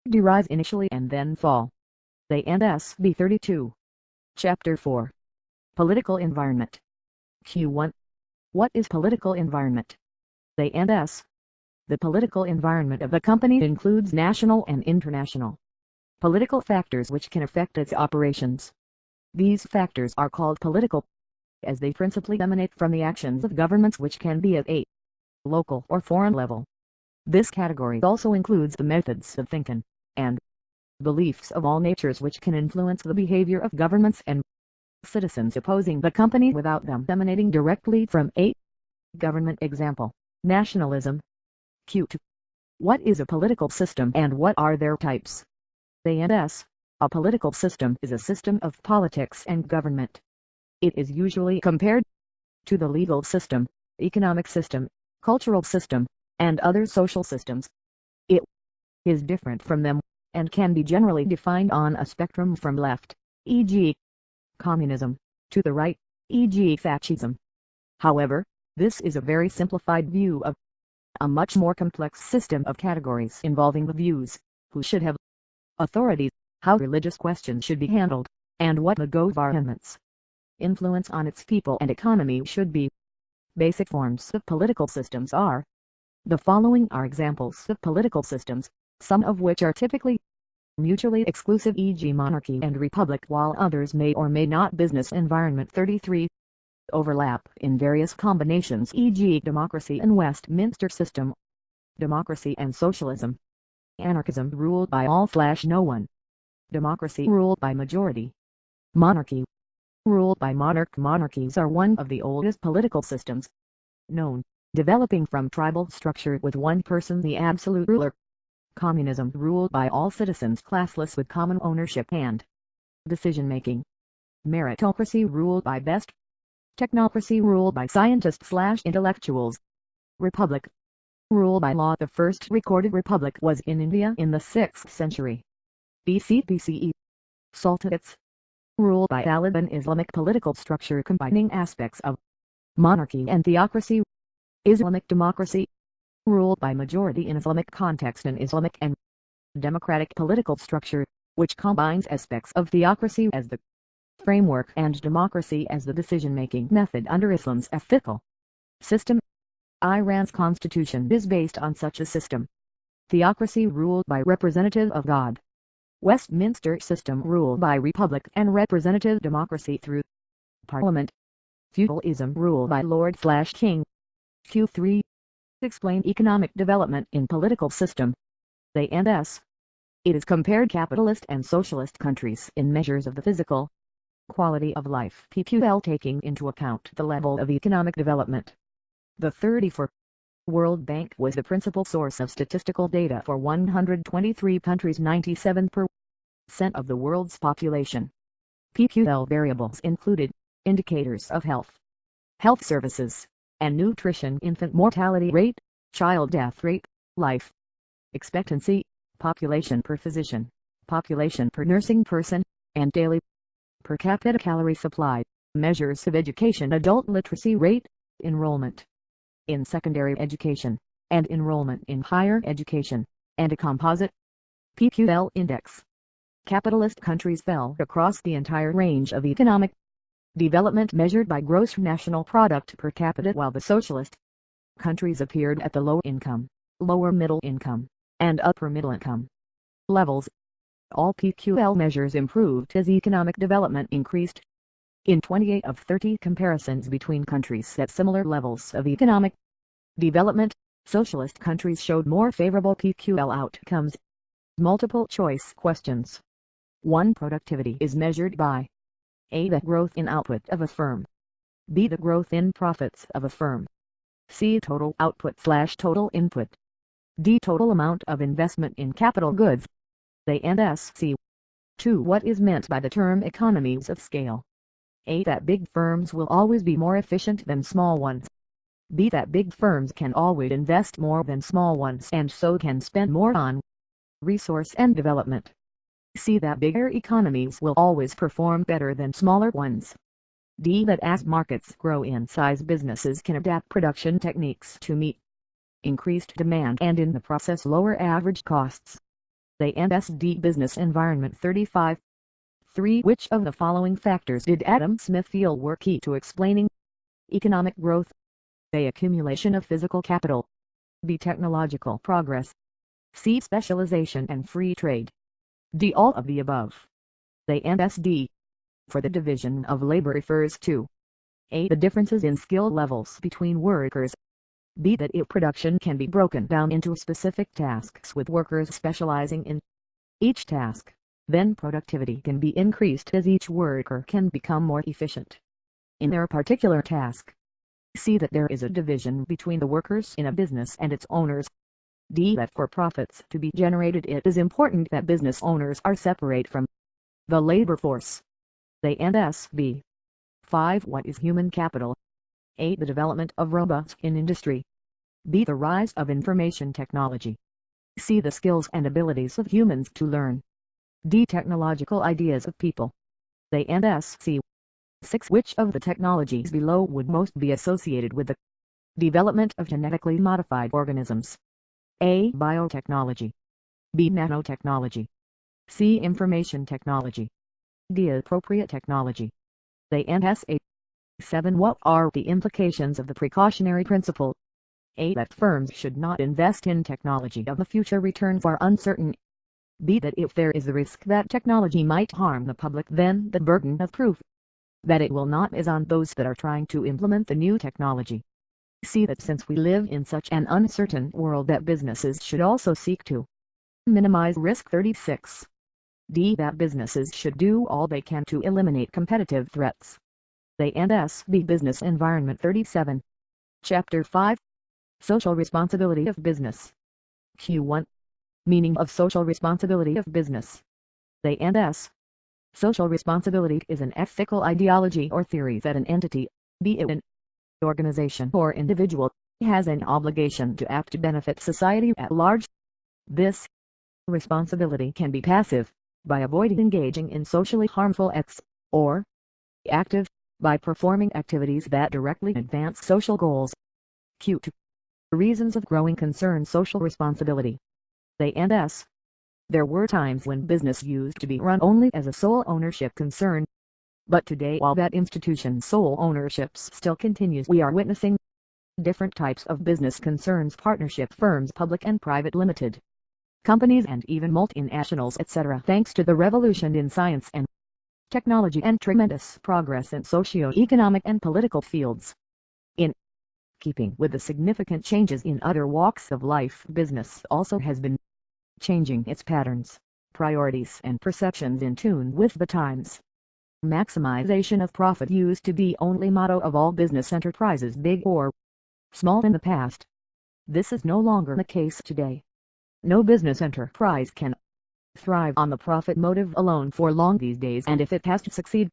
D. Rise initially and then fall. A and S. B. 32. Chapter 4. Political environment. Q1. What is political environment? A and S. The political environment of a company includes national and international political factors which can affect its operations. These factors are called political, as they principally emanate from the actions of governments which can be at a local or foreign level. This category also includes the methods of thinking and beliefs of all natures which can influence the behavior of governments and citizens opposing the company without them emanating directly from a government. Example: nationalism. Q2. What is a political system and what are their types? A and S. A political system is a system of politics and government. It is usually compared to the legal system, economic system, cultural system, and other social systems. It is different from them, and can be generally defined on a spectrum from left, e.g. communism, to the right, e.g. fascism. However, this is a very simplified view of a much more complex system of categories involving the views, who should have authority, how religious questions should be handled, and what the government's influence on its people and economy should be. Basic forms of political systems are: the following are examples of political systems, some of which are typically mutually exclusive, e.g. monarchy and republic, while others may or may not. Business environment. 33. Overlap in various combinations, e.g. democracy and Westminster system, democracy and socialism, anarchism ruled by all/no one, democracy ruled by majority, monarchy ruled by monarch. Monarchies are one of the oldest political systems known, developing from tribal structure with one person the absolute ruler. Communism ruled by all citizens, classless, with common ownership and decision-making. Meritocracy ruled by best. Technocracy ruled by scientists/intellectuals. Republic ruled by law. The first recorded republic was in India in the 6th century BC/BCE. Sultanates ruled by Taliban. Islamic political structure combining aspects of monarchy and theocracy. Islamic democracy ruled by majority in Islamic context, and Islamic and democratic political structure, which combines aspects of theocracy as the framework and democracy as the decision-making method under Islam's ethical system. Iran's constitution is based on such a system. Theocracy ruled by representative of God. Westminster system ruled by republic and representative democracy through parliament. Feudalism ruled by lord/king. Q3. Explain economic development in political system. A and S. It is compared capitalist and socialist countries in measures of the physical quality of life, PQL, taking into account the level of economic development. The 34 World Bank was the principal source of statistical data for 123 countries, 97% of the world's population. PQL variables included indicators of health services, and nutrition, infant mortality rate, child death rate, life expectancy, population per physician, population per nursing person, and daily per capita calorie supply, measures of education, adult literacy rate, enrollment in secondary education, and enrollment in higher education, and a composite PQL index. Capitalist countries fell across the entire range of economic development measured by gross national product per capita, while the socialist countries appeared at the low income, lower middle income, and upper middle income levels. All PQL measures improved as economic development increased. In 28 of 30 comparisons between countries at similar levels of economic development, socialist countries showed more favorable PQL outcomes. Multiple choice questions. 1. Productivity is measured by A. The growth in output of a firm. B. The growth in profits of a firm. C. Total output/total input. D. Total amount of investment in capital goods. A and S. C. 2. What is meant by the term economies of scale? A. That big firms will always be more efficient than small ones. B. That big firms can always invest more than small ones and so can spend more on resource and development. C. That bigger economies will always perform better than smaller ones. D. That as markets grow in size, businesses can adapt production techniques to meet increased demand and in the process lower average costs. A and S. D. Business Environment 35. 3. Which of the following factors did Adam Smith feel were key to explaining economic growth? A. Accumulation of physical capital. B. Technological progress. C. Specialization and free trade. D. All of the above. A and S. D. For the division of labor refers to A. The differences in skill levels between workers. B. That if production can be broken down into specific tasks with workers specializing in each task, then productivity can be increased as each worker can become more efficient in their particular task. C. That there is a division between the workers in a business and its owners. D. That for profits to be generated it is important that business owners are separate from the labor force. A and S. B. 5. What is human capital? A. The development of robots in industry. B. The rise of information technology. C. The skills and abilities of humans to learn. D. Technological ideas of people. A and S. C. 6. Which of the technologies below would most be associated with the development of genetically modified organisms? A. Biotechnology. B. Nanotechnology. C. Information technology. D. Appropriate technology. A and S. 8. 7. What are the implications of the precautionary principle? A. That firms should not invest in technology of the future returns are uncertain. B. That if there is a risk that technology might harm the public then the burden of proof that it will not is on those that are trying to implement the new technology. C. That since we live in such an uncertain world that businesses should also seek to minimize risk. 36. D. That businesses should do all they can to eliminate competitive threats. A and S. B. Business Environment 37. Chapter 5. Social Responsibility of Business. Q1. Meaning of social responsibility of business. A and S. Social responsibility is an ethical ideology or theory that an entity, be it an organization or individual, has an obligation to act to benefit society at large. This responsibility can be passive, by avoiding engaging in socially harmful acts, or active, by performing activities that directly advance social goals. Q2. Reasons of growing concern. Social responsibility. A and S. There were times when business used to be run only as a sole ownership concern. But today, while that institution's sole ownership still continues, we are witnessing different types of business concerns: partnership firms, public and private limited companies, and even multinationals, etc. Thanks to the revolution in science and technology and tremendous progress in socio-economic and political fields. In keeping with the significant changes in other walks of life, business also has been changing its patterns, priorities and perceptions in tune with the times. Maximization of profit used to be only motto of all business enterprises, big or small, in the past. This is no longer the case today. No business enterprise can thrive on the profit motive alone for long these days, and if it has to succeed,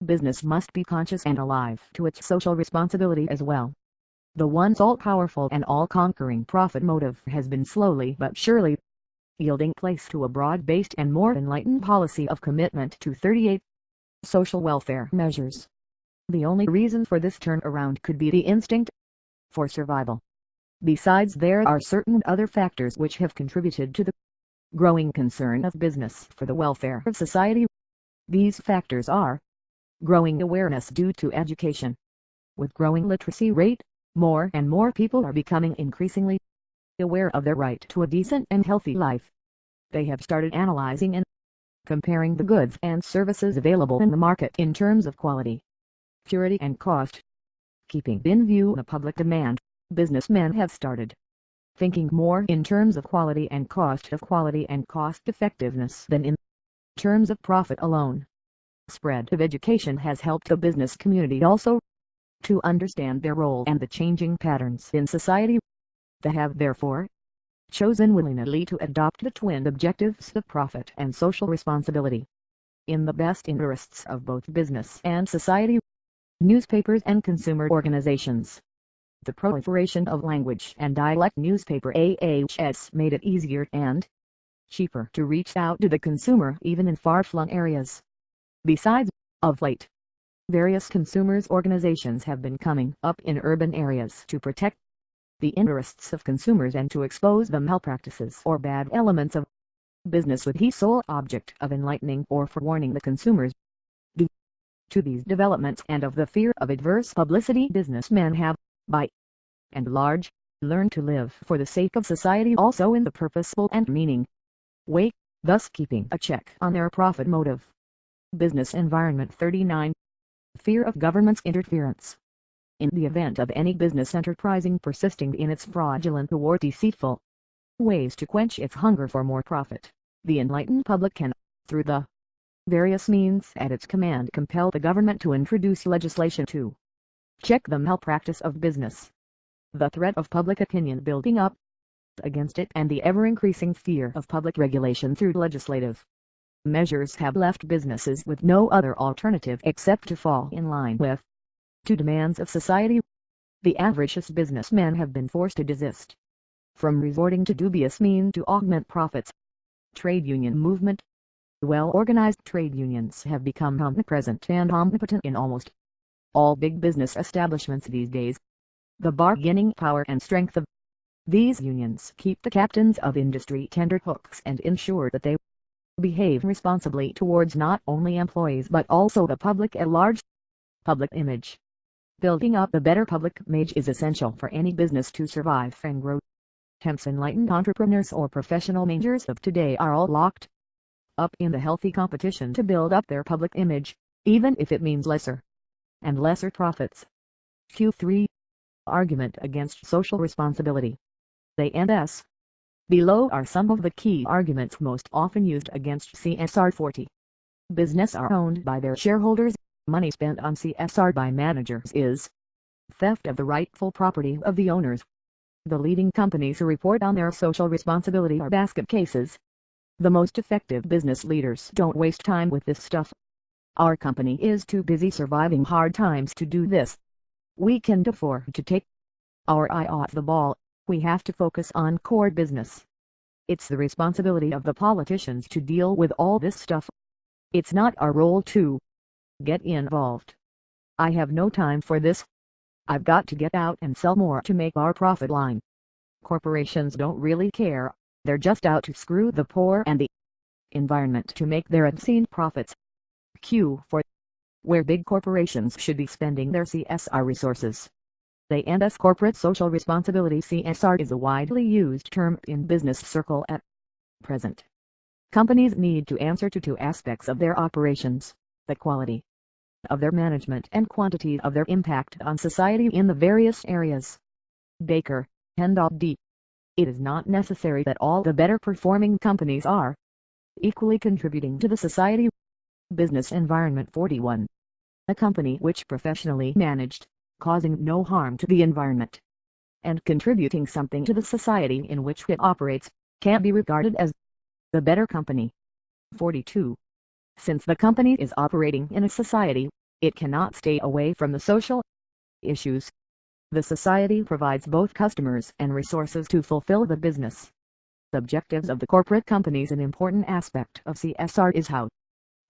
business must be conscious and alive to its social responsibility as well. The once all-powerful and all-conquering profit motive has been slowly but surely yielding place to a broad-based and more enlightened policy of commitment to 38 social welfare measures. The only reason for this turnaround could be the instinct for survival. Besides, there are certain other factors which have contributed to the growing concern of business for the welfare of society. These factors are growing awareness due to education. With growing literacy rate, more and more people are becoming increasingly aware of their right to a decent and healthy life. They have started analyzing and comparing the goods and services available in the market in terms of quality, purity and cost. Keeping in view the public demand, businessmen have started thinking more in terms of quality and cost effectiveness than in terms of profit alone. Spread of education has helped the business community also to understand their role and the changing patterns in society. They have therefore chosen willingly to adopt the twin objectives of profit and social responsibility in the best interests of both business and society. Newspapers and consumer organizations. The proliferation of language and dialect newspaper AHS made it easier and cheaper to reach out to the consumer even in far-flung areas. Besides, of late, various consumers organizations have been coming up in urban areas to protect the interests of consumers and to expose the malpractices or bad elements of business with the sole object of enlightening or forewarning the consumers. Due to these developments and of the fear of adverse publicity, businessmen have, by and large, learned to live for the sake of society also in the purposeful and meaning way, thus keeping a check on their profit motive. Business environment 39. Fear of government's interference. In the event of any business enterprising persisting in its fraudulent or deceitful ways to quench its hunger for more profit, the enlightened public can, through the various means at its command, compel the government to introduce legislation to check the malpractice of business. The threat of public opinion building up against it and the ever-increasing fear of public regulation through legislative measures have left businesses with no other alternative except to fall in line with the demands of society. The avaricious businessmen have been forced to desist from resorting to dubious means to augment profits. Trade union movement. Well-organized trade unions have become omnipresent and omnipotent in almost all big business establishments these days. The bargaining power and strength of these unions keep the captains of industry tenterhooks and ensure that they behave responsibly towards not only employees but also the public at large. Public image. Building up a better public image is essential for any business to survive and grow. Hence enlightened entrepreneurs or professional managers of today are all locked up in the healthy competition to build up their public image, even if it means lesser and lesser profits. Q3. Argument against social responsibility. A&S. Below are some of the key arguments most often used against CSR. 40. Business are owned by their shareholders. Money spent on CSR by managers is theft of the rightful property of the owners. The leading companies who report on their social responsibility are basket cases. The most effective business leaders don't waste time with this stuff. Our company is too busy surviving hard times to do this. We can't afford to take our eye off the ball. We have to focus on core business. It's the responsibility of the politicians to deal with all this stuff. It's not our role to get involved. I have no time for this. I've got to get out and sell more to make our profit line. Corporations don't really care. They're just out to screw the poor and the environment to make their obscene profits. Q4. Where big corporations should be spending their CSR resources. A&S corporate social responsibility. CSR is a widely used term in business circle at present. Companies need to answer to two aspects of their operations: the quality of their management and quantity of their impact on society in the various areas. Baker, N.D. It is not necessary that all the better performing companies are equally contributing to the society. Business environment 41. A company which professionally managed, causing no harm to the environment, and contributing something to the society in which it operates, can't be regarded as the better company. 42. Since the company is operating in a society, it cannot stay away from the social issues. The society provides both customers and resources to fulfill the business objectives of the corporate companies. An important aspect of CSR is how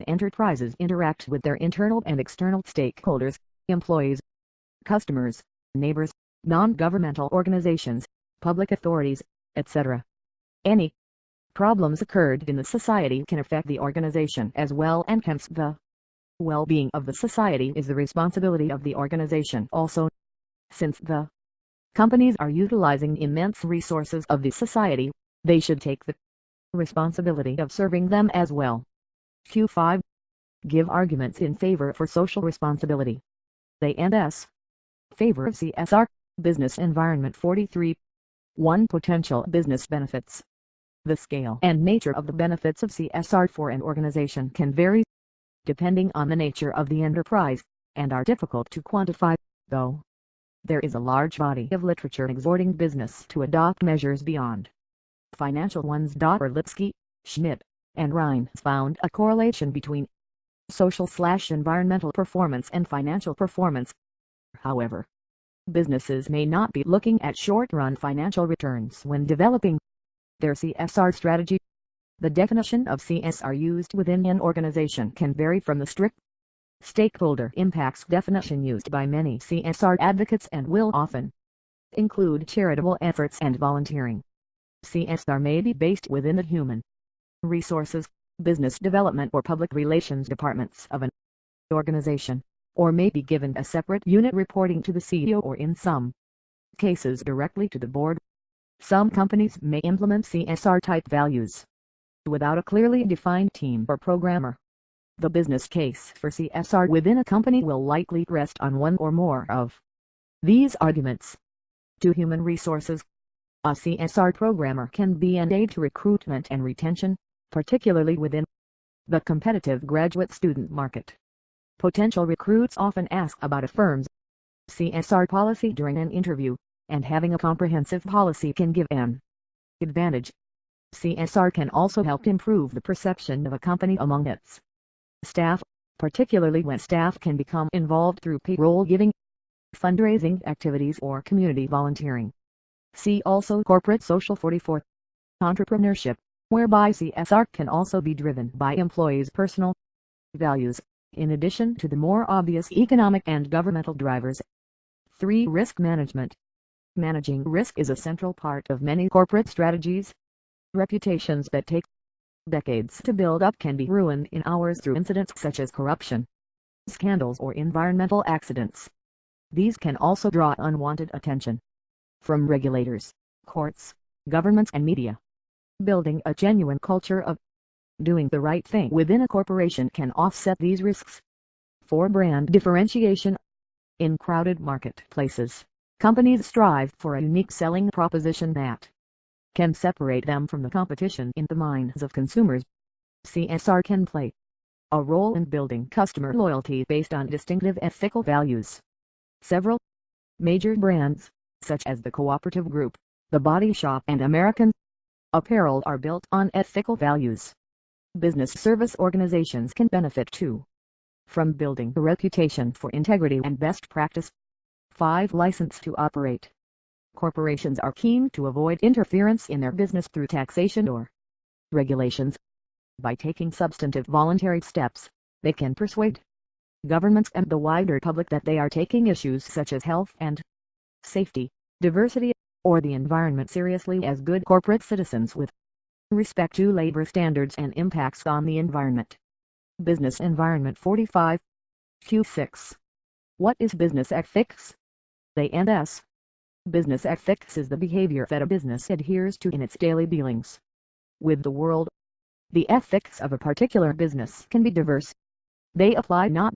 enterprises interact with their internal and external stakeholders, employees, customers, neighbors, non-governmental organizations, public authorities, etc. Any problems occurred in the society can affect the organization as well, and hence the well-being of the society is the responsibility of the organization also. Since the companies are utilizing immense resources of the society, they should take the responsibility of serving them as well. Q5. Give arguments in favor for social responsibility. A&S. Favor of CSR. Business environment 43. 1. Potential business benefits. The scale and nature of the benefits of CSR for an organization can vary, depending on the nature of the enterprise, and are difficult to quantify, though. There is a large body of literature exhorting business to adopt measures beyond financial ones. Orlitsky, Schmidt, and Rhines found a correlation between social/environmental performance and financial performance. However, businesses may not be looking at short-run financial returns when developing their CSR strategy. The definition of CSR used within an organization can vary from the strict stakeholder impacts definition used by many CSR advocates and will often include charitable efforts and volunteering. CSR may be based within the human resources, business development or public relations departments of an organization, or may be given a separate unit reporting to the CEO or in some cases directly to the board. Some companies may implement CSR-type values without a clearly defined team or programmer. The business case for CSR within a company will likely rest on one or more of these arguments. To human resources, a CSR programmer can be an aid to recruitment and retention, particularly within the competitive graduate student market. Potential recruits often ask about a firm's CSR policy during an interview, and having a comprehensive policy can give an advantage. CSR can also help improve the perception of a company among its staff, particularly when staff can become involved through payroll giving, fundraising activities or community volunteering. See also Corporate Social 44. Entrepreneurship, whereby CSR can also be driven by employees' personal values, in addition to the more obvious economic and governmental drivers. 3. Risk management. Managing risk is a central part of many corporate strategies. Reputations that take decades to build up can be ruined in hours through incidents such as corruption, scandals or environmental accidents. These can also draw unwanted attention from regulators, courts, governments and media. Building a genuine culture of doing the right thing within a corporation can offset these risks. 4. Brand differentiation. In crowded marketplaces, companies strive for a unique selling proposition that can separate them from the competition in the minds of consumers. CSR can play a role in building customer loyalty based on distinctive ethical values. Several major brands, such as the Cooperative Group, The Body Shop and American Apparel, are built on ethical values. Business service organizations can benefit too from building a reputation for integrity and best practice. 5. License to operate. Corporations are keen to avoid interference in their business through taxation or regulations. By taking substantive voluntary steps, they can persuade governments and the wider public that they are taking issues such as health and safety, diversity, or the environment seriously as good corporate citizens with respect to labor standards and impacts on the environment. Business Environment 45. Q6. What is business ethics? A&S. Business ethics is the behavior that a business adheres to in its daily dealings with the world. The ethics of a particular business can be diverse. They apply not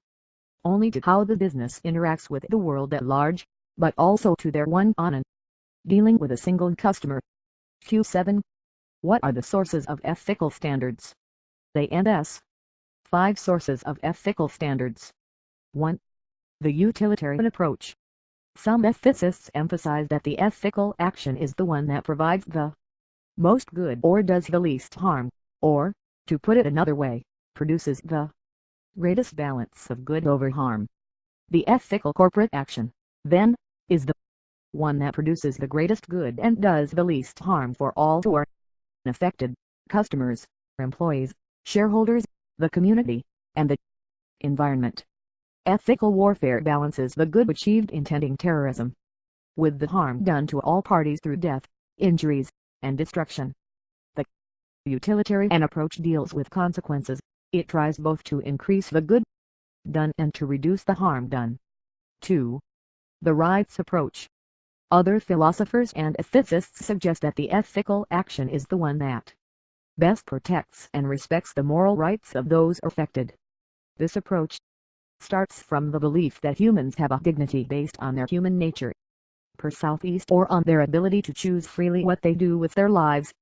only to how the business interacts with the world at large, but also to their one-on-one dealing with a single customer. Q7. What are the sources of ethical standards? A&S. 5 sources of ethical standards. 1. The utilitarian approach. Some ethicists emphasize that the ethical action is the one that provides the most good or does the least harm, or, to put it another way, produces the greatest balance of good over harm. The ethical corporate action, then, is the one that produces the greatest good and does the least harm for all who are affected: customers, employees, shareholders, the community, and the environment. Ethical warfare balances the good achieved in ending terrorism with the harm done to all parties through death, injuries, and destruction. The utilitarian approach deals with consequences. It tries both to increase the good done and to reduce the harm done. 2. The rights approach. Other philosophers and ethicists suggest that the ethical action is the one that best protects and respects the moral rights of those affected. This approach starts from the belief that humans have a dignity based on their human nature. per southeast or on their ability to choose freely what they do with their lives.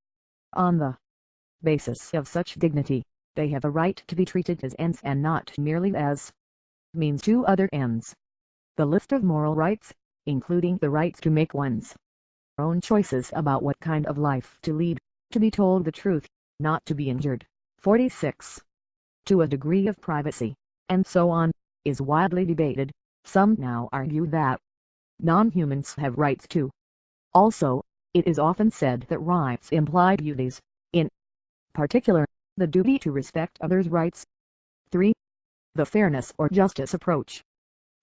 On the basis of such dignity, they have a right to be treated as ends and not merely as means to other ends. The list of moral rights, including the right to make one's own choices about what kind of life to lead, to be told the truth, not to be injured, 46, to a degree of privacy, and so on, is widely debated. Some now argue that non-humans have rights too. Also, it is often said that rights imply duties, in particular, the duty to respect others' rights. 3. The fairness or justice approach.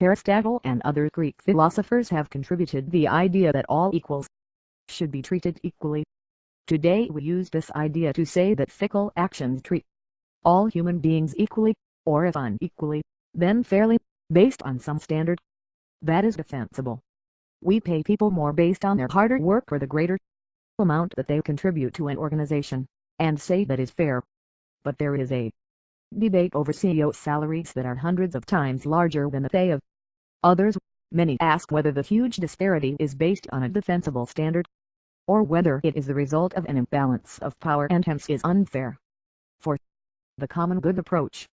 Aristotle and other Greek philosophers have contributed the idea that all equals should be treated equally. Today we use this idea to say that fickle actions treat all human beings equally, or if unequally, then fairly, based on some standard that is defensible. We pay people more based on their harder work or the greater amount that they contribute to an organization, and say that is fair. But there is a debate over CEO salaries that are hundreds of times larger than the pay of others. Many ask whether the huge disparity is based on a defensible standard, or whether it is the result of an imbalance of power and hence is unfair. 4. The common good approach.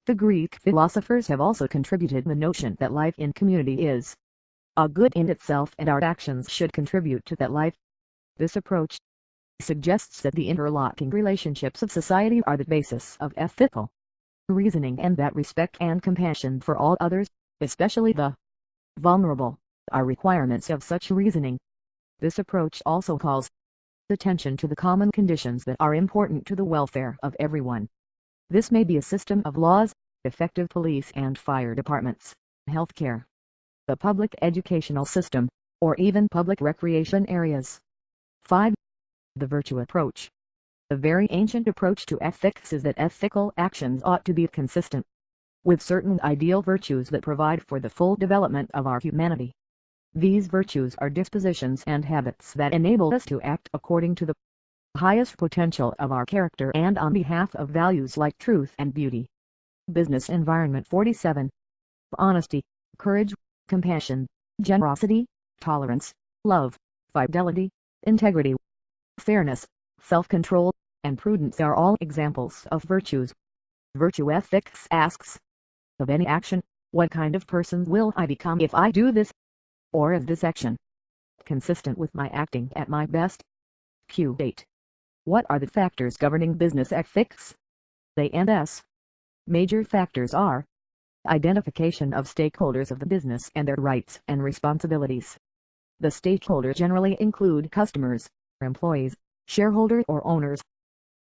The Greek philosophers have also contributed the notion that life in community is a good in itself and our actions should contribute to that life. This approach suggests that the interlocking relationships of society are the basis of ethical reasoning and that respect and compassion for all others, especially the vulnerable, are requirements of such reasoning. This approach also calls attention to the common conditions that are important to the welfare of everyone. This may be a system of laws, effective police and fire departments, healthcare, the public educational system, or even public recreation areas. 5. The virtue approach. The very ancient approach to ethics is that ethical actions ought to be consistent with certain ideal virtues that provide for the full development of our humanity. These virtues are dispositions and habits that enable us to act according to the highest potential of our character and on behalf of values like truth and beauty. Business environment 47. Honesty, courage, compassion, generosity, tolerance, love, fidelity, integrity, fairness, self-control, and prudence are all examples of virtues. Virtue ethics asks of any action, what kind of person will I become if I do this? Or is this action consistent with my acting at my best? Q8. What are the factors governing business ethics? They and S. Major factors are identification of stakeholders of the business and their rights and responsibilities. The stakeholders generally include customers, employees, shareholders or owners,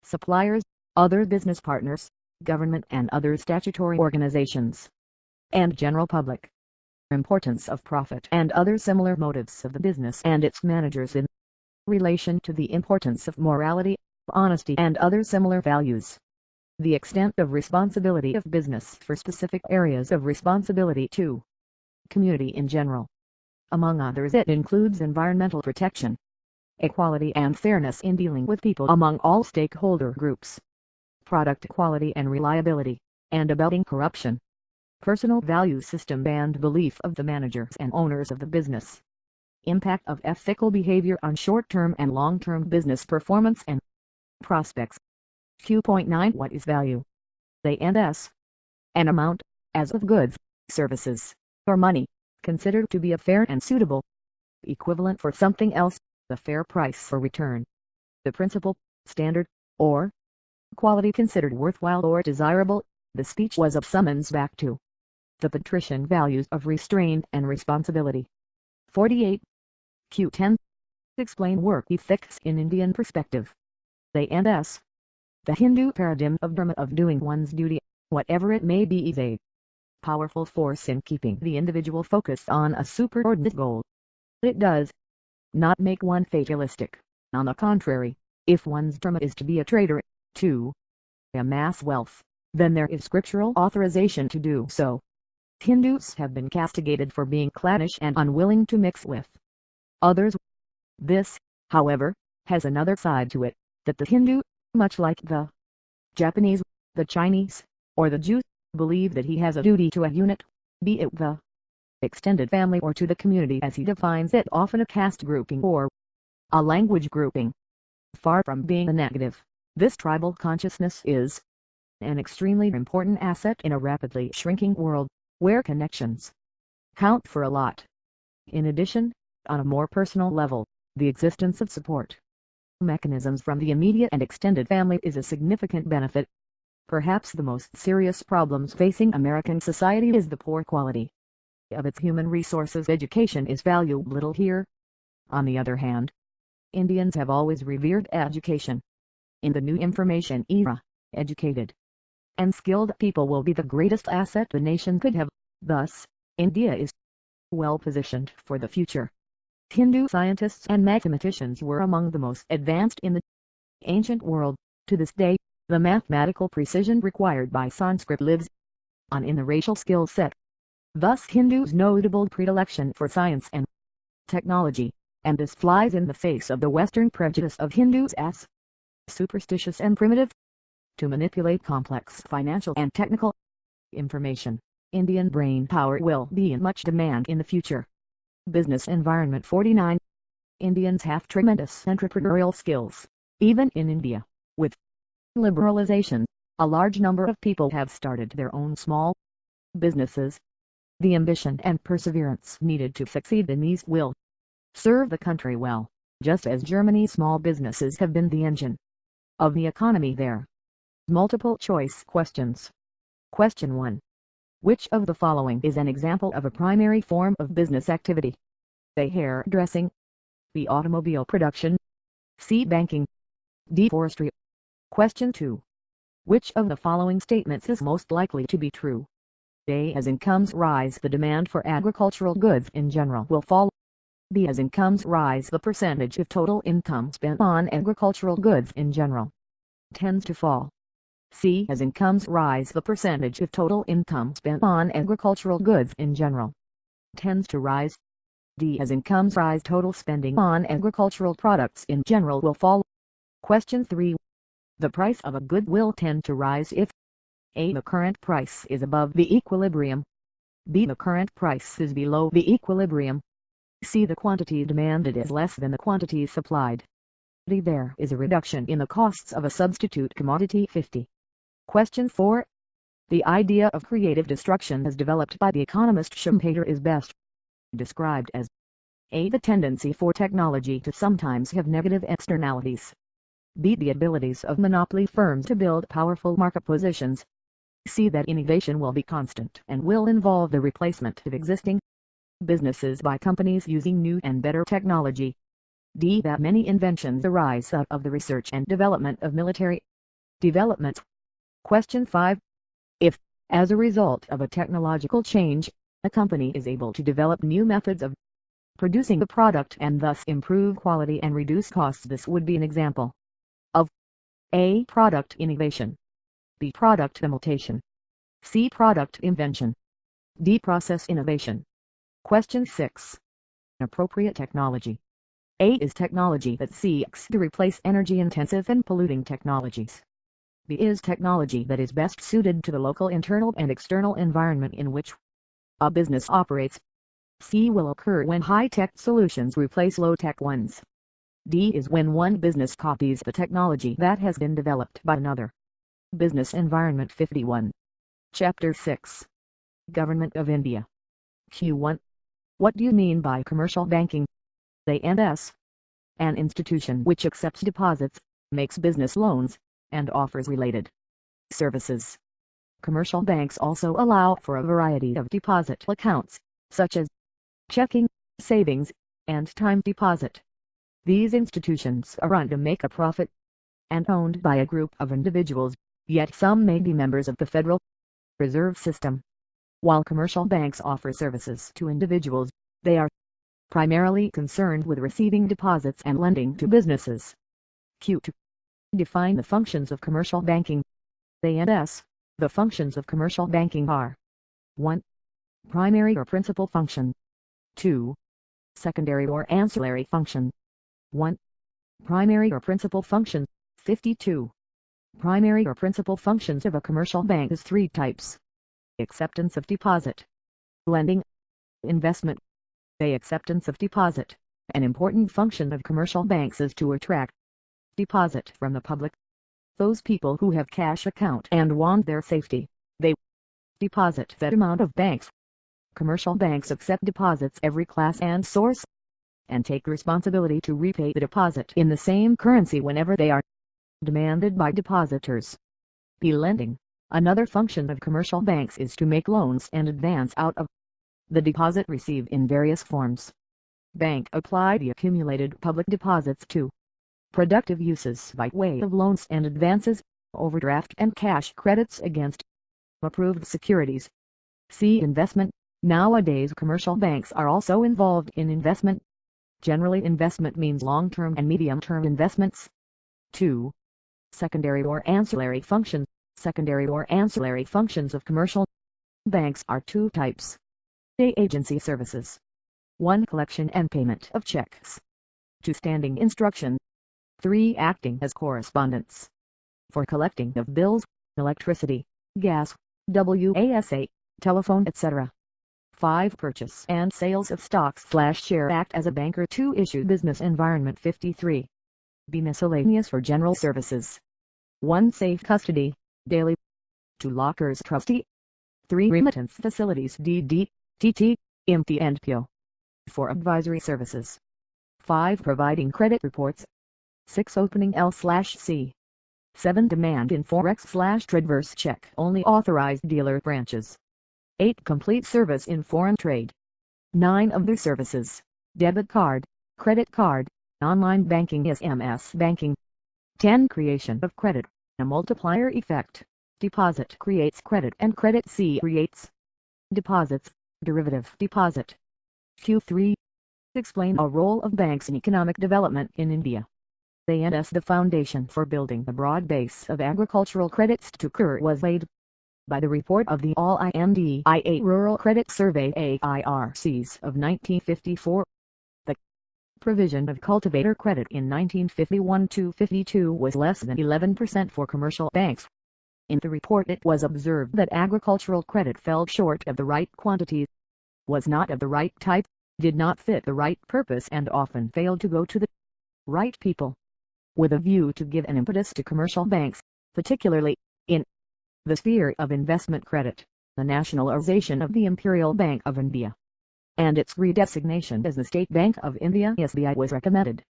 suppliers, other business partners, government and other statutory organizations, and general public. Importance of profit and other similar motives of the business and its managers in relation to the importance of morality, honesty and other similar values. The extent of responsibility of business for specific areas of responsibility to community in general. Among others it includes environmental protection, equality and fairness in dealing with people among all stakeholder groups, product quality and reliability, and abetting corruption, personal value system and belief of the managers and owners of the business, impact of ethical behavior on short-term and long-term business performance and prospects. Q.9 What is value? They and S. An amount, as of goods, services, or money, considered to be a fair and suitable equivalent for something else, the fair price for return. The principle, standard, or quality considered worthwhile or desirable. The speech was of summons back to the patrician values of restraint and responsibility. 48. Q10. Explain work ethics in Indian perspective. They and S. The Hindu paradigm of dharma of doing one's duty, whatever it may be, is a powerful force in keeping the individual focused on a superordinate goal. It does not make one fatalistic. On the contrary, if one's dharma is to be a trader, to amass wealth, then there is scriptural authorization to do so. Hindus have been castigated for being clannish and unwilling to mix with others. This, however, has another side to it, that the Hindu, much like the Japanese, the Chinese, or the Jew, believe that he has a duty to a unit, be it the extended family or to the community as he defines it, often a caste grouping or a language grouping. Far from being a negative, this tribal consciousness is an extremely important asset in a rapidly shrinking world, where connections count for a lot. In addition, on a more personal level, the existence of support mechanisms from the immediate and extended family is a significant benefit. Perhaps the most serious problems facing American society is the poor quality of its human resources. Education is valued little here. On the other hand, Indians have always revered education. In the new information era, educated and skilled people will be the greatest asset the nation could have. Thus, India is well positioned for the future. Hindu scientists and mathematicians were among the most advanced in the ancient world. To this day, the mathematical precision required by Sanskrit lives on in the racial skill set. Thus Hindus' notable predilection for science and technology, and this flies in the face of the Western prejudice of Hindus as superstitious and primitive. To manipulate complex financial and technical information, Indian brain power will be in much demand in the future. Business environment 49. Indians have tremendous entrepreneurial skills. Even in India, with liberalization, a large number of people have started their own small businesses. The ambition and perseverance needed to succeed in these will serve the country well, just as Germany's small businesses have been the engine of the economy there. Multiple choice questions. Question 1. Which of the following is an example of a primary form of business activity? A. Hairdressing. B. Automobile production. C. Banking. D. Forestry. Question 2. Which of the following statements is most likely to be true? A. As incomes rise, the demand for agricultural goods in general will fall. B. As incomes rise, the percentage of total income spent on agricultural goods in general tends to fall. C. As incomes rise, the percentage of total income spent on agricultural goods in general tends to rise. D. As incomes rise, total spending on agricultural products in general will fall. Question 3. The price of a good will tend to rise if A. The current price is above the equilibrium. B. The current price is below the equilibrium. C. The quantity demanded is less than the quantity supplied. D. There is a reduction in the costs of a substitute commodity. 50. Question 4. The idea of creative destruction as developed by the economist Schumpeter is best described as A. The tendency for technology to sometimes have negative externalities. B. The abilities of monopoly firms to build powerful market positions. C. That innovation will be constant and will involve the replacement of existing businesses by companies using new and better technology. D. That many inventions arise out of the research and development of military developments. Question 5. If, as a result of a technological change, a company is able to develop new methods of producing a product and thus improve quality and reduce costs, this would be an example of A. Product innovation. B. Product imitation. C. Product invention. D. Process innovation. Question 6. Appropriate technology. A is technology that seeks to replace energy-intensive and polluting technologies. B is technology that is best suited to the local internal and external environment in which a business operates. C will occur when high-tech solutions replace low-tech ones. D is when one business copies the technology that has been developed by another. Business Environment 51. Chapter 6. Government of India. Q1. What do you mean by commercial banking? A&S. An institution which accepts deposits, makes business loans, and offers related services. Commercial banks also allow for a variety of deposit accounts, such as checking, savings, and time deposit. These institutions are run to make a profit and owned by a group of individuals, yet some may be members of the Federal Reserve System. While commercial banks offer services to individuals, they are primarily concerned with receiving deposits and lending to businesses. Q2. Define the functions of commercial banking. A&S. The functions of commercial banking are 1. Primary or principal function. 2. Secondary or ancillary function. 1. Primary or principal function. 52. Primary or principal functions of a commercial bank is 3 types. Acceptance of deposit, lending, Investment. The acceptance of deposit. An important function of commercial banks is to attract deposit from the public. Those people who have cash account and want their safety, they deposit that amount of banks. Commercial banks accept deposits every class and source, and take responsibility to repay the deposit in the same currency whenever they are demanded by depositors. Lending. Another function of commercial banks is to make loans and advance out of the deposit received in various forms. Bank apply the accumulated public deposits to productive uses by way of loans and advances, overdraft and cash credits against approved securities. See investment. Nowadays commercial banks are also involved in investment. Generally investment means long-term and medium-term investments. 2. Secondary or ancillary functions. Secondary or ancillary functions of commercial banks are two types. A. Agency services. 1. Collection and payment of checks. 2. Standing instruction. 3. Acting as correspondents for collecting of bills, electricity, gas, WASA, telephone etc. 5. Purchase and sales of stocks/share act as a banker. 2. Issue business environment 53. B. Miscellaneous for general services. 1. Safe custody, daily. 2. Lockers trustee. 3. Remittance facilities DD, TT, IMT and PO. 4. Advisory services. 5. Providing credit reports. 6. Opening L/C. 7. Demand in Forex/Traverse check only authorized dealer branches. 8. Complete service in foreign trade. 9. Other services, debit card, credit card, online banking SMS banking. 10. Creation of credit, a multiplier effect. Deposit creates credit and credit creates deposits, derivative deposit. Q3. Explain a role of banks in economic development in India. The foundation for building a broad base of agricultural credits to occur was laid by the report of the All India Rural Credit Survey AIRCs of 1954. The provision of cultivator credit in 1951-52 was less than 11% for commercial banks. In the report it was observed that agricultural credit fell short of the right quantities, was not of the right type, did not fit the right purpose and often failed to go to the right people. With a view to give an impetus to commercial banks, particularly in the sphere of investment credit, the nationalization of the Imperial Bank of India and its redesignation as the State Bank of India (SBI) was recommended.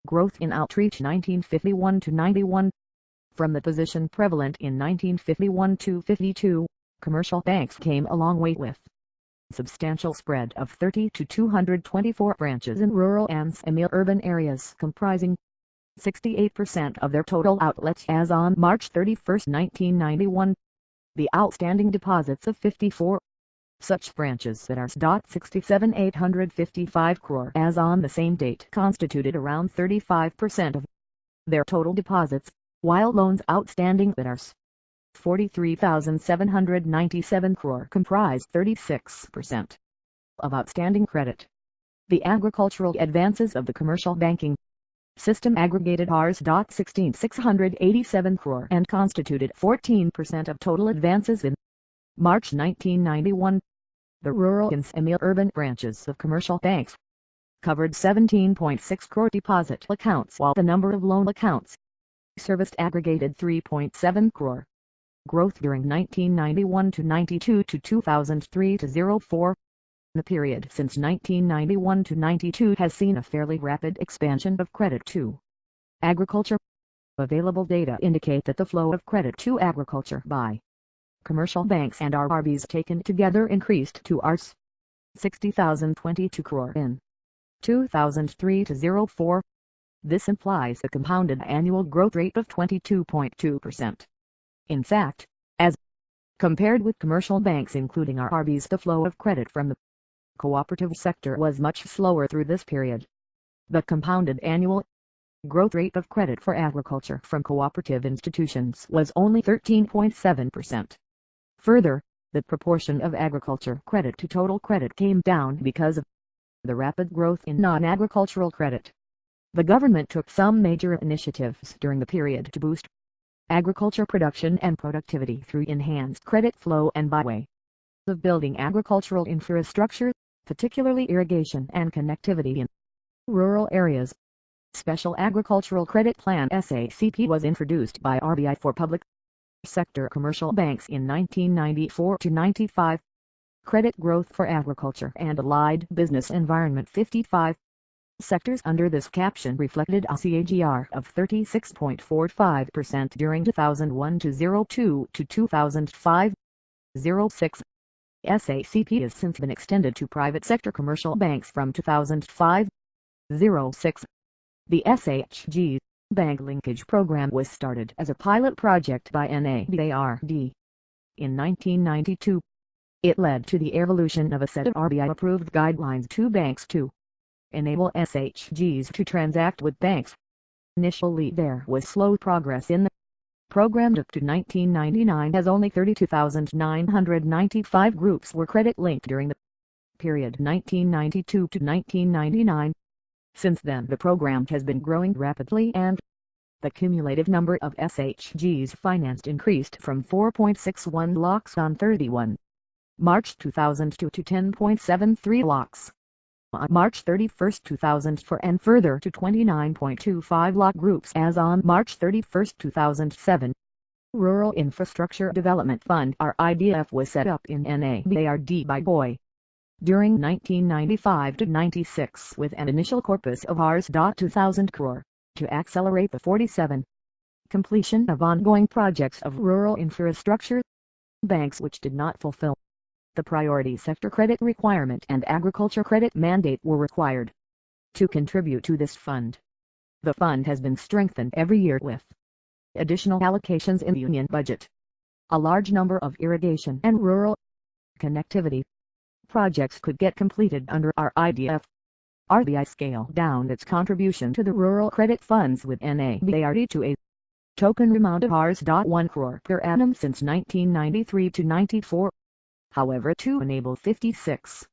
Growth in outreach 1951-91. From the position prevalent in 1951-52, commercial banks came a long way with substantial spread of 30 to 224 branches in rural and semi-urban areas comprising 68% of their total outlets as on March 31, 1991. The outstanding deposits of 54 such branches that are 67,855 crore as on the same date constituted around 35% of their total deposits, while loans outstanding that are 43,797 crore comprise 36% of outstanding credit. The agricultural advances of the commercial banking system aggregated Rs. 16,687 crore and constituted 14% of total advances in March 1991. The rural and semi-urban branches of commercial banks covered 17.6 crore deposit accounts while the number of loan accounts serviced aggregated 3.7 crore. Growth during 1991-92 to 2003-04. The period since 1991 to 92 has seen a fairly rapid expansion of credit to agriculture. Available data indicate that the flow of credit to agriculture by commercial banks and RBs taken together increased to Rs. 60,022 crore in 2003-04. This implies a compounded annual growth rate of 22.2%. In fact, as compared with commercial banks including RBs, the flow of credit from the cooperative sector was much slower through this period. The compounded annual growth rate of credit for agriculture from cooperative institutions was only 13.7%. Further, the proportion of agriculture credit to total credit came down because of the rapid growth in non-agricultural credit. The government took some major initiatives during the period to boost agriculture production and productivity through enhanced credit flow and by way of building agricultural infrastructure. particularly irrigation and connectivity in rural areas. Special Agricultural Credit Plan (SACP) was introduced by RBI for public sector commercial banks in 1994 to 95. Credit growth for agriculture and allied business environment 55. Sectors under this caption reflected a CAGR of 36.45% during 2001-02 to 2005-06. SACP has since been extended to private sector commercial banks from 2005-06. The SHG Bank Linkage Program was started as a pilot project by NABARD. In 1992, it led to the evolution of a set of RBI-approved guidelines to banks to enable SHGs to transact with banks. Initially there was slow progress in the program. Up to 1999 as only 32,995 groups were credit-linked during the period 1992 to 1999. Since then the program has been growing rapidly and the cumulative number of SHGs financed increased from 4.61 lakhs on 31 March 2002 to 10.73 lakhs on March 31, 2004 and further to 29.25 lakh groups as on March 31, 2007. Rural Infrastructure Development Fund (RIDF) was set up in NABARD by BOI during 1995-96 with an initial corpus of Rs. 2,000 crore to accelerate the 47 completion of ongoing projects of rural infrastructure. Banks which did not fulfill the priority sector credit requirement and agriculture credit mandate were required to contribute to this fund. The fund has been strengthened every year with additional allocations in the union budget. A large number of irrigation and rural connectivity projects could get completed under RIDF. RBI scaled down its contribution to the rural credit funds with NABARD to a token amount of Rs. 1 crore per annum since 1993 to 94. However, to enable 56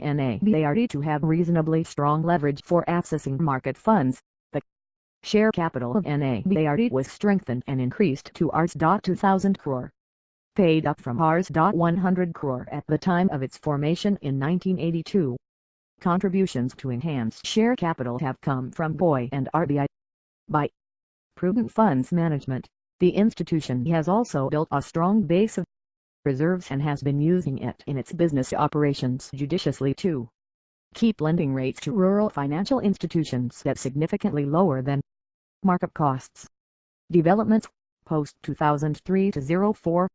NABARD to have reasonably strong leverage for accessing market funds, the share capital of NABARD was strengthened and increased to Rs. 2,000 crore, paid up from Rs. 100 crore at the time of its formation in 1982. Contributions to enhance share capital have come from BOI and RBI. By prudent funds management, the institution has also built a strong base of reserves and has been using it in its business operations judiciously to keep lending rates to rural financial institutions at significantly lower than market costs. Developments post-2003-04.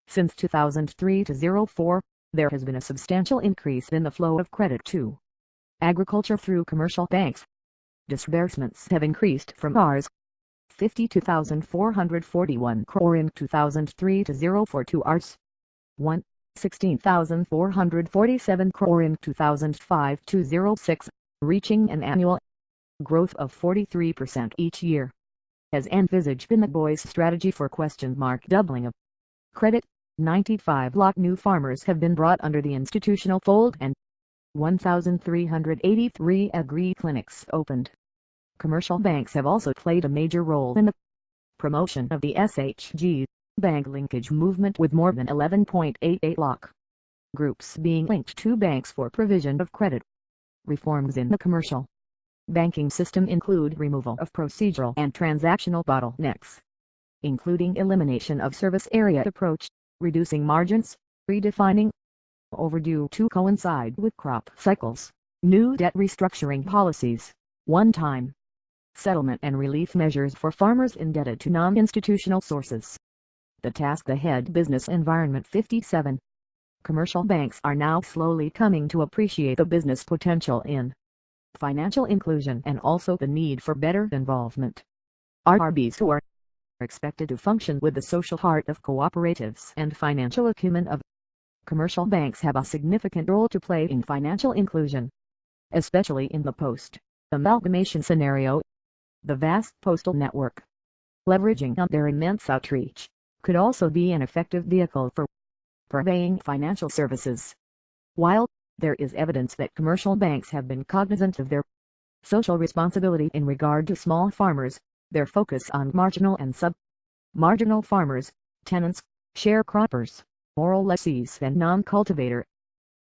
Since 2003-04, there has been a substantial increase in the flow of credit to agriculture through commercial banks. Disbursements have increased from Rs. 52,441 crore in 2003-04 to Rs. 116,447 crore in 2005-06, reaching an annual growth of 43% each year. As envisaged in the BOI's strategy for doubling of credit, 95 lakh new farmers have been brought under the institutional fold and 1,383 agri-clinics opened. Commercial banks have also played a major role in the promotion of the SHG bank linkage movement with more than 11.88 lakh groups being linked to banks for provision of credit. Reforms in the commercial banking system include removal of procedural and transactional bottlenecks, including elimination of service area approach, reducing margins, redefining overdue to coincide with crop cycles, new debt restructuring policies, one-time settlement and relief measures for farmers indebted to non-institutional sources. The task ahead. Business environment 57. Commercial banks are now slowly coming to appreciate the business potential in financial inclusion and also the need for better involvement. RRBs who are expected to function with the social heart of cooperatives and financial acumen of commercial banks have a significant role to play in financial inclusion, especially in the post-amalgamation scenario. The vast postal network, leveraging on their immense outreach, could also be an effective vehicle for purveying financial services. While there is evidence that commercial banks have been cognizant of their social responsibility in regard to small farmers, their focus on marginal and sub-marginal farmers, tenants, sharecroppers, rural lessees and non-cultivator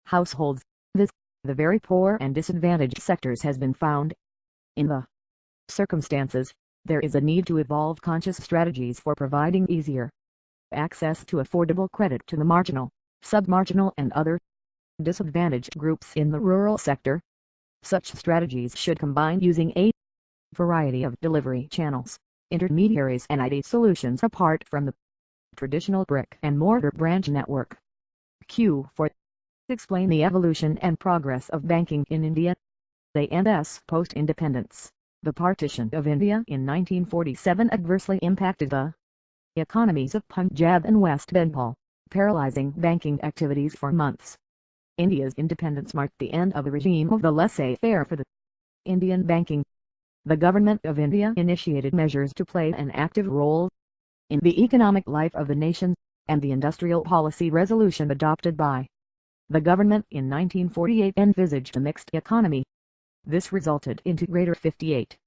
households, this the very poor and disadvantaged sectors has been found. In the circumstances, there is a need to evolve conscious strategies for providing easier access to affordable credit to the marginal, submarginal and other disadvantaged groups in the rural sector. Such strategies should combine using a variety of delivery channels, intermediaries and IT solutions apart from the traditional brick-and-mortar branch network. Q4. Explain the evolution and progress of banking in India. A&S post-independence. The partition of India in 1947 adversely impacted the economies of Punjab and West Bengal, paralyzing banking activities for months. India's independence marked the end of the regime of the laissez-faire for the Indian banking. The Government of India initiated measures to play an active role in the economic life of the nation, and the industrial policy resolution adopted by the government in 1948 envisaged a mixed economy. This resulted into greater 58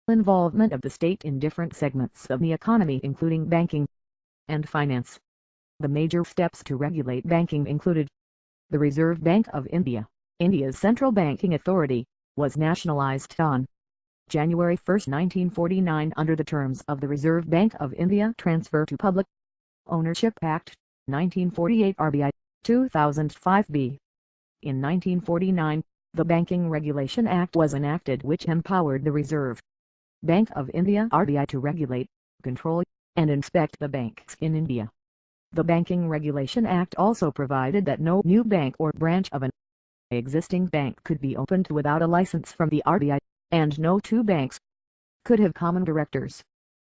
involvement of the state in different segments of the economy including banking and finance. The major steps to regulate banking included the Reserve Bank of India, India's central banking authority, was nationalized on January 1, 1949 under the terms of the Reserve Bank of India Transfer to Public Ownership Act, 1948 RBI, 2005b. In 1949, the Banking Regulation Act was enacted which empowered the Reserve Bank of India RBI to regulate, control, and inspect the banks in India. The Banking Regulation Act also provided that no new bank or branch of an existing bank could be opened without a license from the RBI, and no two banks could have common directors.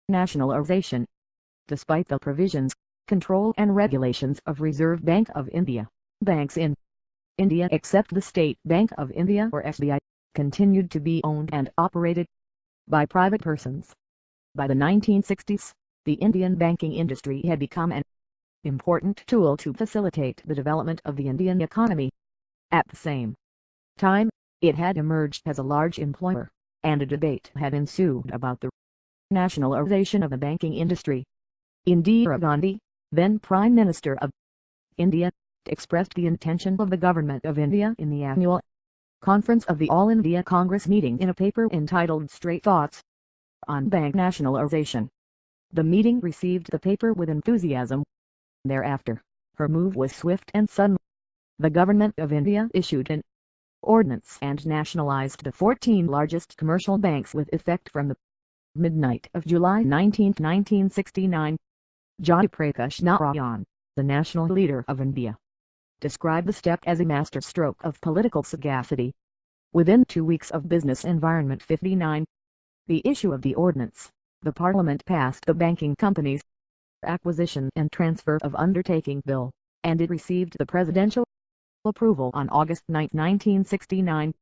Nationalization. Despite the provisions, control and regulations of Reserve Bank of India, banks in India except the State Bank of India or SBI, continued to be owned and operated by private persons. By the 1960s, the Indian banking industry had become an important tool to facilitate the development of the Indian economy. At the same time, it had emerged as a large employer, and a debate had ensued about the nationalization of the banking industry. Indira Gandhi, then Prime Minister of India, expressed the intention of the Government of India in the annual conference of the All India Congress meeting in a paper entitled Straight Thoughts on Bank Nationalization. The meeting received the paper with enthusiasm. Thereafter, her move was swift and sudden. The Government of India issued an ordinance and nationalized the 14 largest commercial banks with effect from the midnight of July 19, 1969. Jyothi Prakash Narayan, the national leader of India, described the step as a masterstroke of political sagacity. Within 2 weeks of Business Environment 59, the issue of the ordinance, the Parliament passed the Banking Companies Acquisition and Transfer of Undertaking Bill, and it received the presidential approval on August 9, 1969.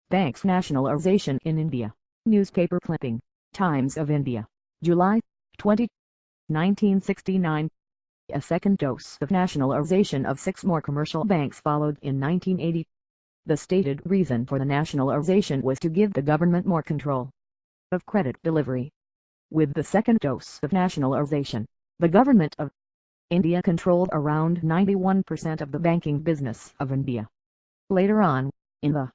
Banks nationalization in India. Newspaper clipping. Times of India. July 20, 1969. A second dose of nationalization of 6 more commercial banks followed in 1980. The stated reason for the nationalization was to give the government more control of credit delivery. With the second dose of nationalization, the Government of India controlled around 91% of the banking business of India. Later on, in the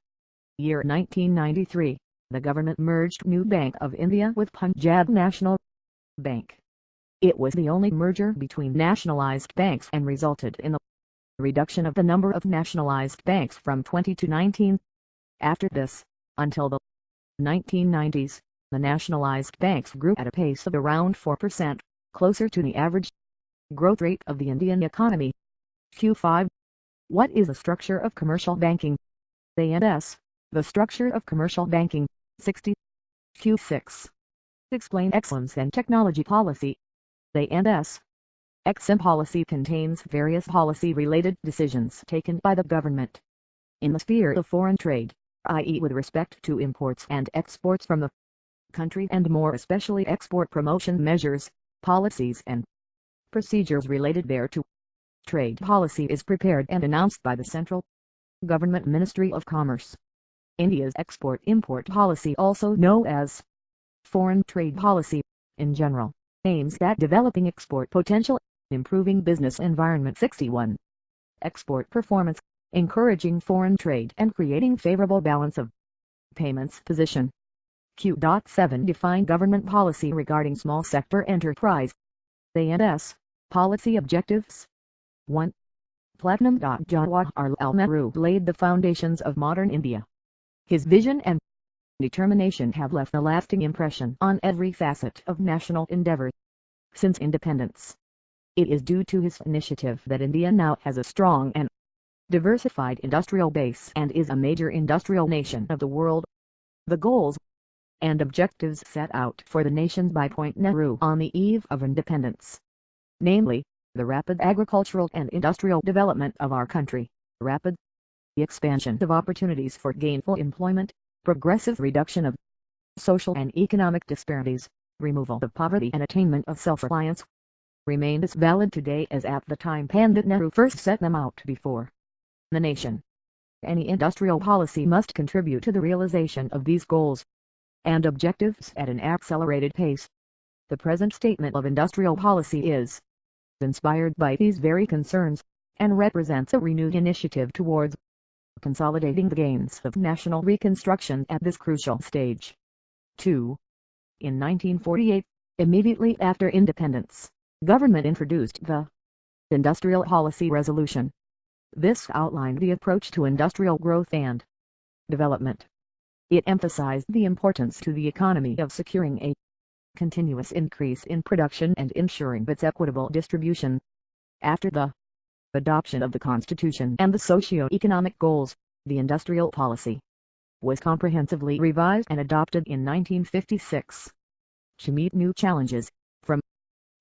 year 1993, the government merged New Bank of India with Punjab National Bank. It was the only merger between nationalized banks and resulted in the reduction of the number of nationalized banks from 20 to 19. After this, until the 1990s, the nationalized banks grew at a pace of around 4%, closer to the average growth rate of the Indian economy. Q5. What is the structure of commercial banking? A&S. The structure of commercial banking. 60. Q6. Explain excellence and technology policy. A&S. EXIM policy contains various policy-related decisions taken by the government in the sphere of foreign trade, i.e. with respect to imports and exports from the country and more especially export promotion measures, policies and procedures related thereto. Trade policy is prepared and announced by the Central Government Ministry of Commerce. India's export-import policy, also known as foreign trade policy, in general, aims at developing export potential, improving business environment. 61. Export performance. encouraging foreign trade and creating favorable balance of payments position. Q.7 Define government policy regarding small sector enterprise. A&S, policy objectives. 1. Platinum. Jawaharlal Nehru laid the foundations of modern India. His vision and determination have left a lasting impression on every facet of national endeavor since independence. It is due to his initiative that India now has a strong and diversified industrial base and is a major industrial nation of the world. The goals and objectives set out for the nation by Point Nehru on the eve of independence, namely, the rapid agricultural and industrial development of our country, rapid expansion of opportunities for gainful employment, progressive reduction of social and economic disparities, removal of poverty and attainment of self-reliance, remain as valid today as at the time Pandit Nehru first set them out before the nation. Any industrial policy must contribute to the realization of these goals and objectives at an accelerated pace. The present statement of industrial policy is inspired by these very concerns, and represents a renewed initiative towards consolidating the gains of national reconstruction at this crucial stage. 2. In 1948, immediately after independence, government introduced the Industrial Policy Resolution. This outlined the approach to industrial growth and development. It emphasized the importance to the economy of securing a continuous increase in production and ensuring its equitable distribution. After the adoption of the Constitution and the socio-economic goals, the industrial policy was comprehensively revised and adopted in 1956. To meet new challenges, from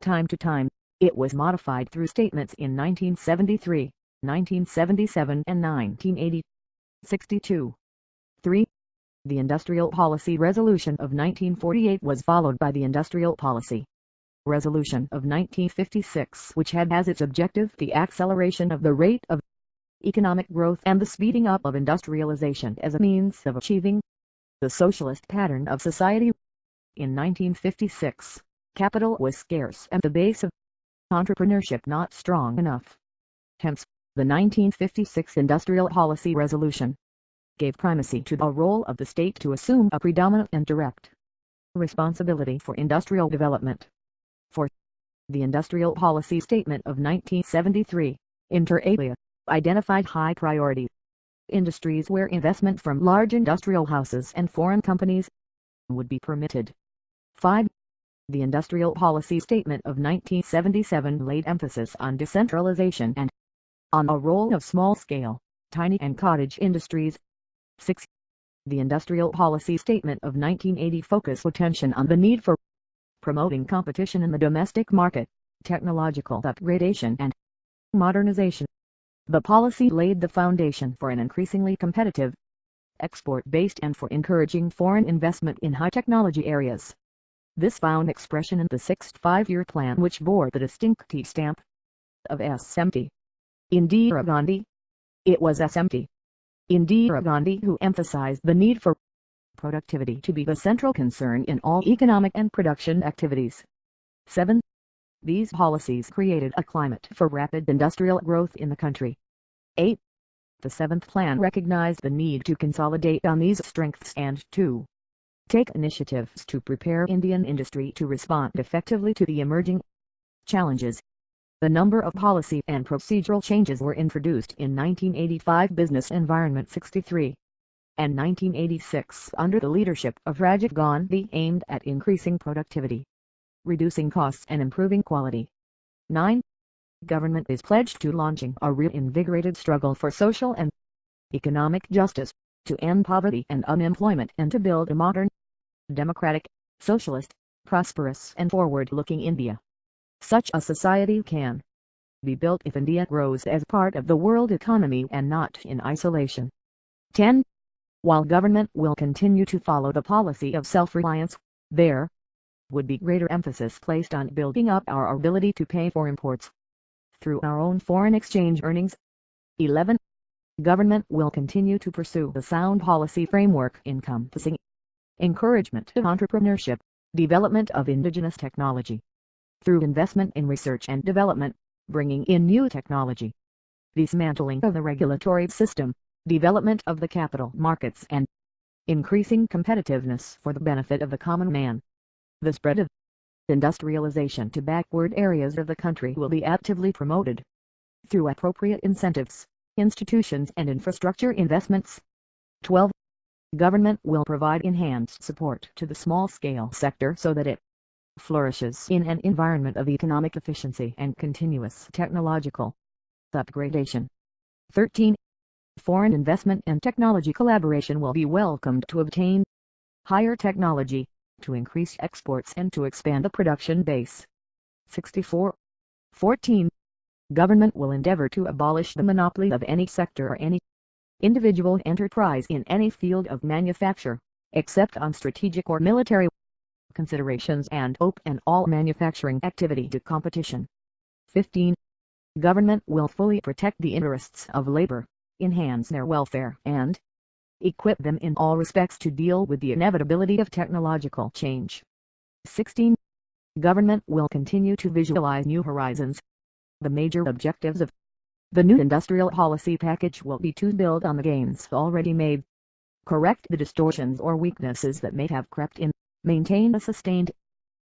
time to time, it was modified through statements in 1973, 1977 and 1980. 62. 3. The Industrial Policy Resolution of 1948 was followed by the Industrial Policy Resolution of 1956, which had as its objective the acceleration of the rate of economic growth and the speeding up of industrialization as a means of achieving the socialist pattern of society. In 1956, capital was scarce and the base of entrepreneurship not strong enough. Hence, the 1956 Industrial Policy Resolution gave primacy to the role of the state to assume a predominant and direct responsibility for industrial development. 4. The Industrial Policy Statement of 1973, inter alia, identified high priority industries where investment from large industrial houses and foreign companies would be permitted. 5. The Industrial Policy Statement of 1977 laid emphasis on decentralization and on a role of small-scale, tiny and cottage industries. 6. The Industrial Policy Statement of 1980 focused attention on the need for promoting competition in the domestic market, technological upgradation and modernization. The policy laid the foundation for an increasingly competitive export-based and for encouraging foreign investment in high-technology areas. This found expression in the Sixth Five-Year Plan, which bore the distinctive stamp of SMT. Indira Gandhi. It was SMT Indira Gandhi who emphasized the need for productivity to be the central concern in all economic and production activities. 7. These policies created a climate for rapid industrial growth in the country. 8. The Seventh Plan recognized the need to consolidate on these strengths and to take initiatives to prepare Indian industry to respond effectively to the emerging challenges. A number of policy and procedural changes were introduced in 1985 Business Environment 63 and 1986 under the leadership of Rajiv Gandhi aimed at increasing productivity, reducing costs and improving quality. 9. Government is pledged to launching a reinvigorated struggle for social and economic justice, to end poverty and unemployment and to build a modern, democratic, socialist, prosperous and forward-looking India. Such a society can be built if India grows as part of the world economy and not in isolation. 10. While government will continue to follow the policy of self-reliance, there would be greater emphasis placed on building up our ability to pay for imports through our own foreign exchange earnings. 11. Government will continue to pursue the sound policy framework encompassing encouragement of entrepreneurship, development of indigenous technology, through investment in research and development, bringing in new technology, dismantling of the regulatory system, development of the capital markets and increasing competitiveness for the benefit of the common man. The spread of industrialization to backward areas of the country will be actively promoted through appropriate incentives, institutions and infrastructure investments. 12. Government will provide enhanced support to the small-scale sector so that it flourishes in an environment of economic efficiency and continuous technological upgradation. 13. Foreign investment and technology collaboration will be welcomed to obtain higher technology, to increase exports and to expand the production base. 64. 14. Government will endeavor to abolish the monopoly of any sector or any individual enterprise in any field of manufacture, except on strategic or military considerations, and open all manufacturing activity to competition. 15. Government will fully protect the interests of labor, enhance their welfare, and equip them in all respects to deal with the inevitability of technological change. 16. Government will continue to visualize new horizons. The major objectives of the new industrial policy package will be to build on the gains already made, correct the distortions or weaknesses that may have crept in, maintain a sustained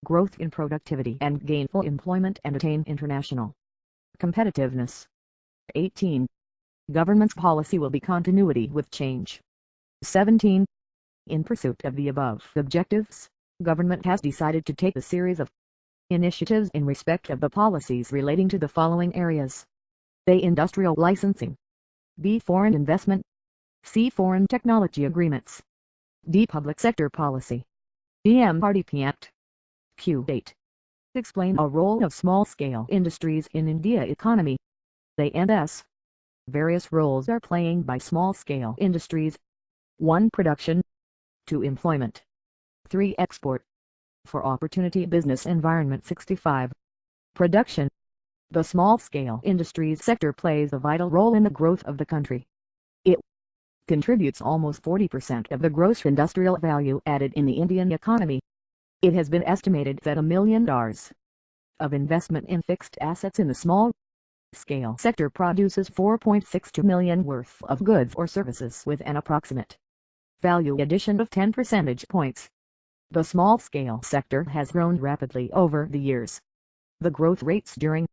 growth in productivity and gainful employment, and attain international competitiveness. 18. Government's policy will be continuity with change. 17. In pursuit of the above objectives, government has decided to take a series of initiatives in respect of the policies relating to the following areas: A. Industrial licensing. B. Foreign investment. C. Foreign technology agreements. D. Public sector policy. D. MRDP Act. Q. 8. Explain a role of small-scale industries in India economy. A and S. Various roles are playing by small-scale industries. 1. Production. 2. Employment. 3. Export. 4. Opportunity business environment. 65. Production. The small-scale industries sector plays a vital role in the growth of the country. It contributes almost 40% of the gross industrial value added in the Indian economy. It has been estimated that $1 million of investment in fixed assets in the small-scale sector produces 4.62 million worth of goods or services with an approximate value addition of 10 percentage points. The small-scale sector has grown rapidly over the years. The growth rates during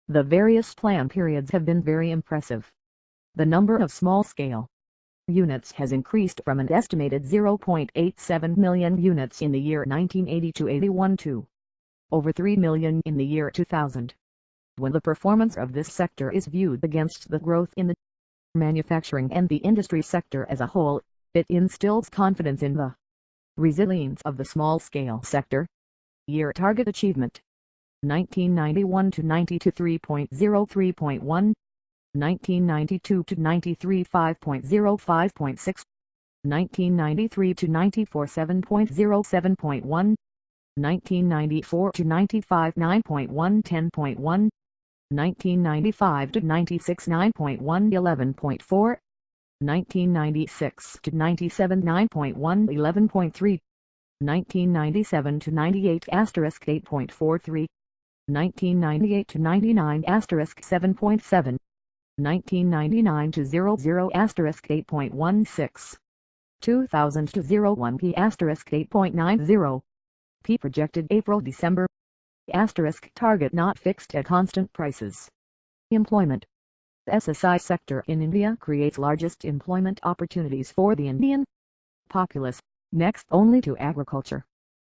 the various plan periods have been very impressive. The number of small-scale units has increased from an estimated 0.87 million units in the year 1980 to 81 to over 3 million in the year 2000. When the performance of this sector is viewed against the growth in the manufacturing and the industry sector as a whole, it instills confidence in the resilience of the small-scale sector. Year target achievement: 1991 to 92 3.03.1, 1992 to 93 5.05.6, 1993 to 94 7.07.1, 1994 to 95 9.1 10.1, 1995 to 96 9.1 11.4, 1996 to 97 9.1 11.3, 1997 to 98 8.43, 1998 to 99 7.7, 1999 to 00 8.16, 2000 to 01 P 8.90, P projected April-December, target not fixed at constant prices. Employment. SSI sector in India creates largest employment opportunities for the Indian populace, next only to agriculture.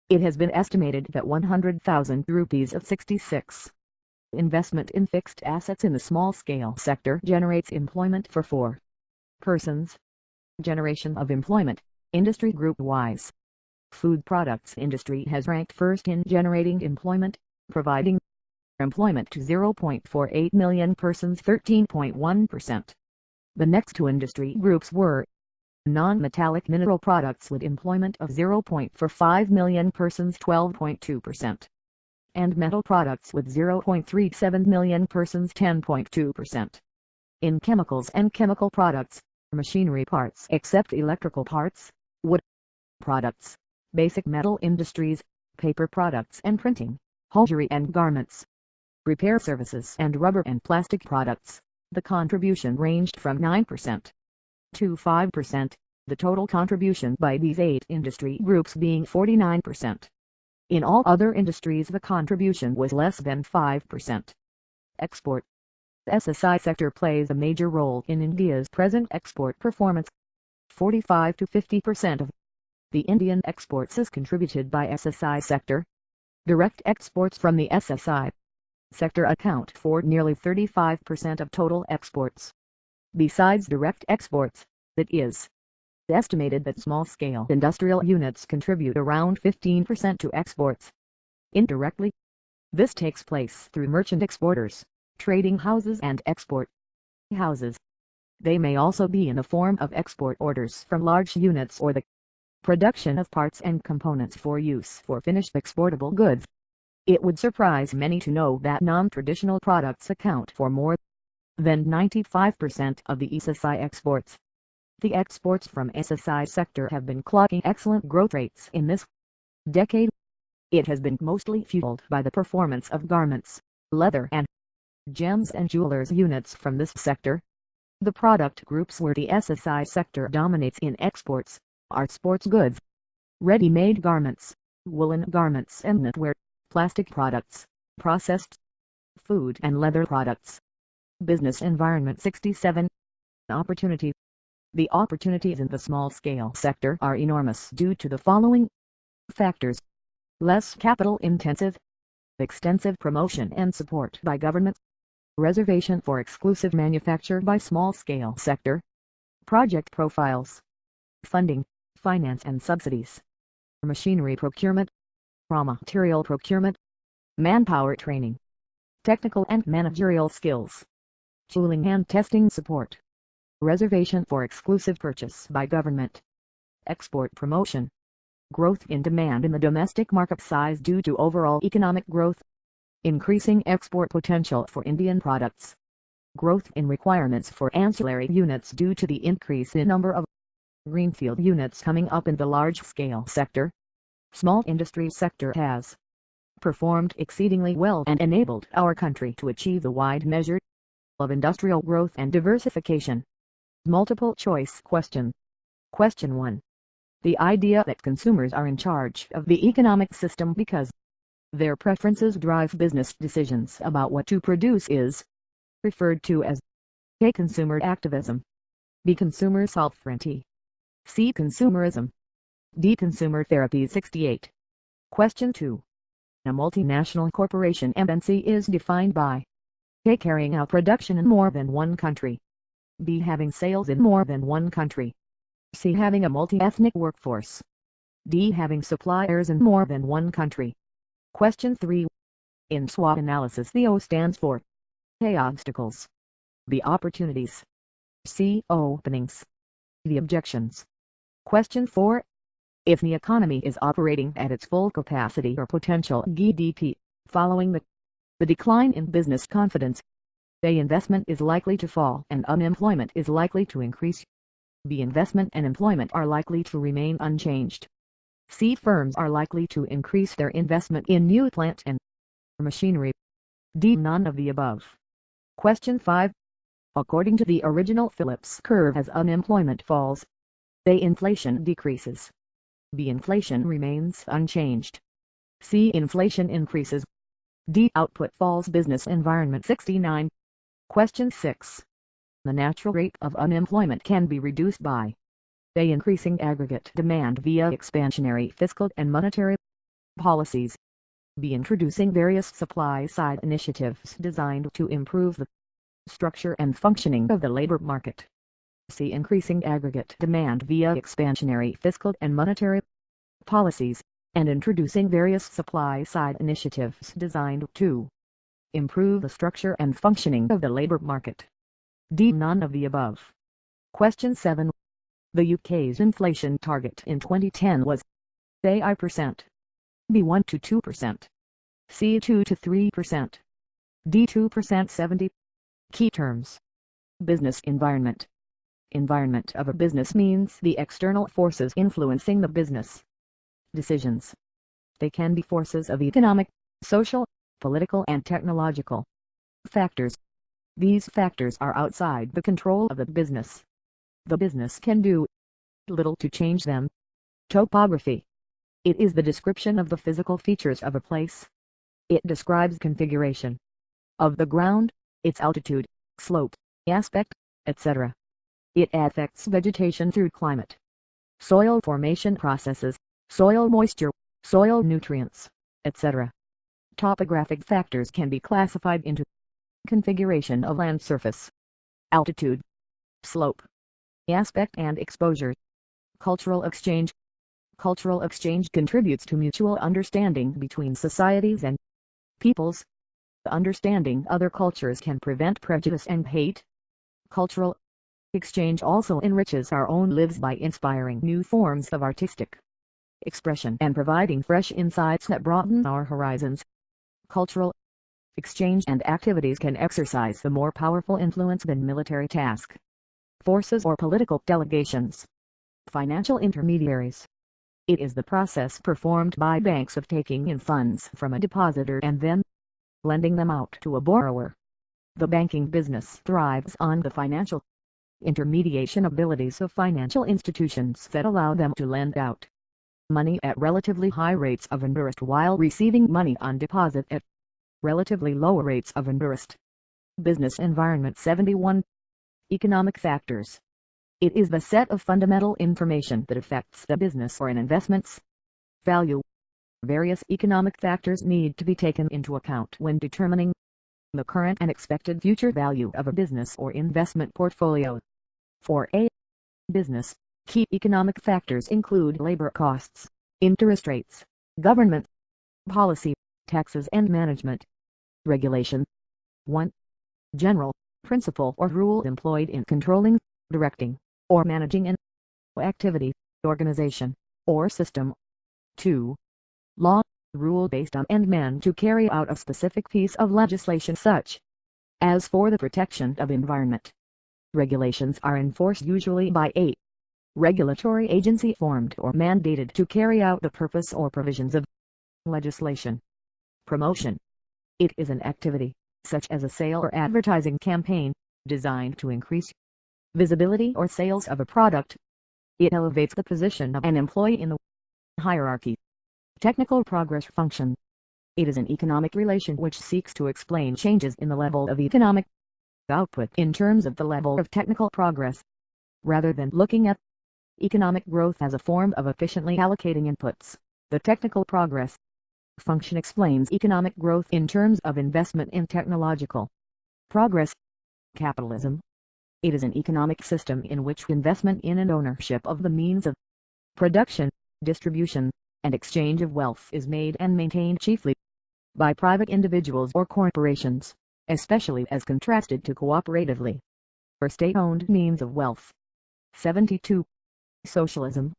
It has been estimated that 100,000 rupees of 66 investment in fixed assets in the small-scale sector generates employment for 4 persons. Generation of employment, industry group-wise. Food products industry has ranked first in generating employment, providing employment to 0.48 million persons 13.1%. The next two industry groups were non-metallic mineral products with employment of 0.45 million persons 12.2%, and metal products with 0.37 million persons 10.2%. In chemicals and chemical products, machinery parts except electrical parts, wood products, basic metal industries, paper products and printing, hosiery and garments, repair services and rubber and plastic products, The contribution ranged from 9% to 5%, the total contribution by these 8 industry groups being 49%. In all other industries the contribution was less than 5%. Export. The SSI sector plays a major role in India's present export performance. 45 to 50% of the Indian exports is contributed by SSI sector. Direct exports from the SSI sector account for nearly 35% of total exports. Besides direct exports, it is estimated that small-scale industrial units contribute around 15% to exports. Indirectly, this takes place through merchant exporters, trading houses and export houses. They may also be in the form of export orders from large units or the production of parts and components for use for finished exportable goods. It would surprise many to know that non-traditional products account for more than 95% of the SSI exports. The exports from SSI sector have been clocking excellent growth rates in this decade. It has been mostly fueled by the performance of garments, leather and gems and jewelers units from this sector. The product groups where the SSI sector dominates in exports are sports goods, ready-made garments, woolen garments and knitwear, plastic products, processed food and leather products. Business environment 67. Opportunity. The opportunities in the small-scale sector are enormous due to the following factors. Less capital-intensive, extensive promotion and support by government, reservation for exclusive manufacture by small-scale sector, project profiles, funding, finance and subsidies, machinery procurement, raw material procurement, manpower training, technical and managerial skills, tooling and testing support, reservation for exclusive purchase by government, export promotion, growth in demand in the domestic market size due to overall economic growth, increasing export potential for Indian products, growth in requirements for ancillary units due to the increase in number of greenfield units coming up in the large-scale sector. Small industry sector has performed exceedingly well and enabled our country to achieve the wide measure of industrial growth and diversification. Multiple choice question. Question 1. The idea that consumers are in charge of the economic system because their preferences drive business decisions about what to produce is referred to as A. Consumer activism, B. Consumer sovereignty, C. Consumerism, D. Consumer therapy. 68. Question 2. A multinational corporation MNC is defined by A. Carrying out production in more than one country, B. Having sales in more than one country, C. Having a multi-ethnic workforce, D. Having suppliers in more than one country. Question 3. In SWOT analysis the O stands for A. Obstacles, B. Opportunities, C. Openings, D. Objections. Question 4. If the economy is operating at its full capacity or potential GDP, following the decline in business confidence, A. Investment is likely to fall and unemployment is likely to increase. B. Investment and employment are likely to remain unchanged. C. Firms are likely to increase their investment in new plant and machinery. D. None of the above. Question 5. According to the original Phillips curve, as unemployment falls, A. Inflation decreases, B. Inflation remains unchanged, C. Inflation increases, D. Output falls. Business environment 69. Question 6. The natural rate of unemployment can be reduced by A. Increasing aggregate demand via expansionary fiscal and monetary policies, B. Introducing various supply-side initiatives designed to improve the structure and functioning of the labor market, C. Increasing aggregate demand via expansionary fiscal and monetary policies, and introducing various supply-side initiatives designed to improve the structure and functioning of the labor market. D. None of the above. Question 7. The UK's inflation target in 2010 was A. I%, B. 1 to 2%, C. 2 to 3%, D. 2%. 70. Key terms. Business environment. Environment of a business means the external forces influencing the business decisions. They can be forces of economic, social, political and technological factors. These factors are outside the control of the business. The business can do little to change them. Topography. It is the description of the physical features of a place. It describes configuration of the ground, its altitude, slope, aspect, etc. It affects vegetation through climate, soil formation processes, soil moisture, soil nutrients, etc. Topographic factors can be classified into configuration of land surface, altitude, slope, aspect and exposure. Cultural exchange. Cultural exchange contributes to mutual understanding between societies and peoples. Understanding other cultures can prevent prejudice and hate. Cultural exchange also enriches our own lives by inspiring new forms of artistic expression and providing fresh insights that broaden our horizons. Cultural exchange and activities can exercise a more powerful influence than military task forces or political delegations. Financial intermediaries. It is the process performed by banks of taking in funds from a depositor and then lending them out to a borrower. The banking business thrives on the financial intermediation abilities of financial institutions that allow them to lend out money at relatively high rates of interest while receiving money on deposit at relatively low rates of interest. Business environment 71. Economic factors. It is the set of fundamental information that affects the business or an investment's value. Various economic factors need to be taken into account when determining the current and expected future value of a business or investment portfolio. For a business, key economic factors include labor costs, interest rates, government policy, taxes and management. Regulation. 1. General principle or rule employed in controlling, directing, or managing an activity, organization, or system. 2. Law, rule based on and meant to carry out a specific piece of legislation such as for the protection of environment. Regulations are enforced usually by a regulatory agency formed or mandated to carry out the purpose or provisions of legislation. Promotion. It is an activity, such as a sale or advertising campaign, designed to increase visibility or sales of a product. It elevates the position of an employee in the hierarchy. Technical progress function. It is an economic relation which seeks to explain changes in the level of economic output in terms of the level of technical progress, rather than looking at economic growth as a form of efficiently allocating inputs. The technical progress function explains economic growth in terms of investment in technological progress. Capitalism. It is an economic system in which investment in and ownership of the means of production, distribution, and exchange of wealth is made and maintained chiefly by private individuals or corporations, especially as contrasted to cooperatively or state-owned means of wealth. 72. Socialism.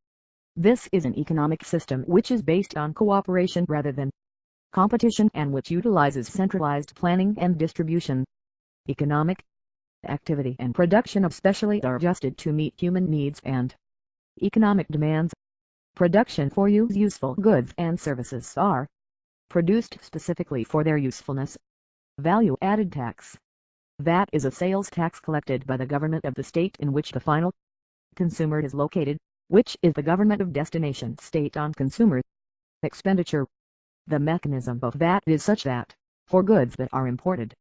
This is an economic system which is based on cooperation rather than competition and which utilizes centralized planning and distribution. Economic activity and production especially are adjusted to meet human needs and economic demands. Production for useful goods and services are produced specifically for their usefulness. Value-added tax. VAT is a sales tax collected by the government of the state in which the final consumer is located, which is the government of destination state on consumer expenditure. The mechanism of VAT is such that, for goods that are imported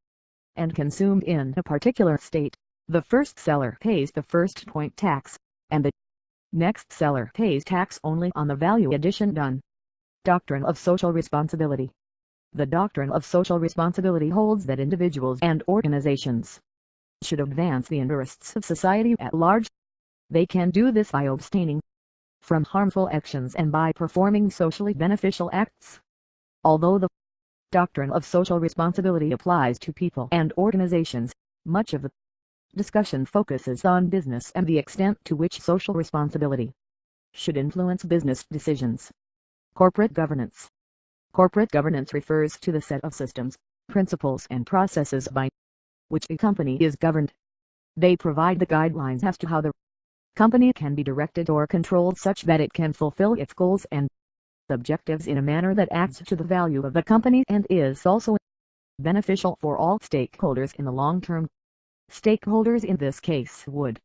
and consumed in a particular state, the first seller pays the first point tax, and the next seller pays tax only on the value addition done. Doctrine of social responsibility. The doctrine of social responsibility holds that individuals and organizations should advance the interests of society at large. They can do this by abstaining from harmful actions and by performing socially beneficial acts. Although the doctrine of social responsibility applies to people and organizations, much of the discussion focuses on business and the extent to which social responsibility should influence business decisions. Corporate governance. Corporate governance refers to the set of systems, principles and processes by which a company is governed. They provide the guidelines as to how the company can be directed or controlled such that it can fulfill its goals and objectives in a manner that adds to the value of the company and is also beneficial for all stakeholders in the long term. Stakeholders in this case would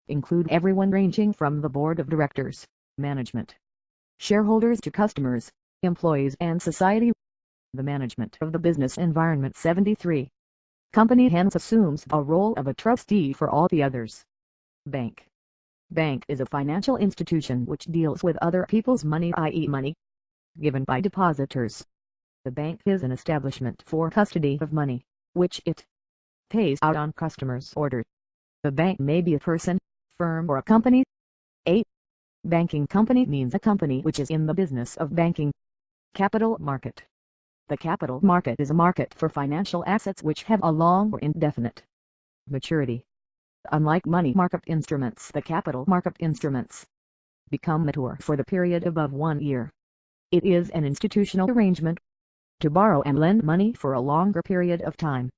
include everyone ranging from the board of directors, management, shareholders to customers, employees and society. The management of the business environment. 73. Company hence assumes a role of a trustee for all the others. Bank. Bank is a financial institution which deals with other people's money, i.e. money given by depositors. The bank is an establishment for custody of money, which it pays out on customers' order. The bank may be a person, firm or a company. 8. Banking company means a company which is in the business of banking. Capital market. The capital market is a market for financial assets which have a long or indefinite maturity. Unlike money market instruments, the capital market instruments become mature for the period above 1 year. It is an institutional arrangement to borrow and lend money for a longer period of time.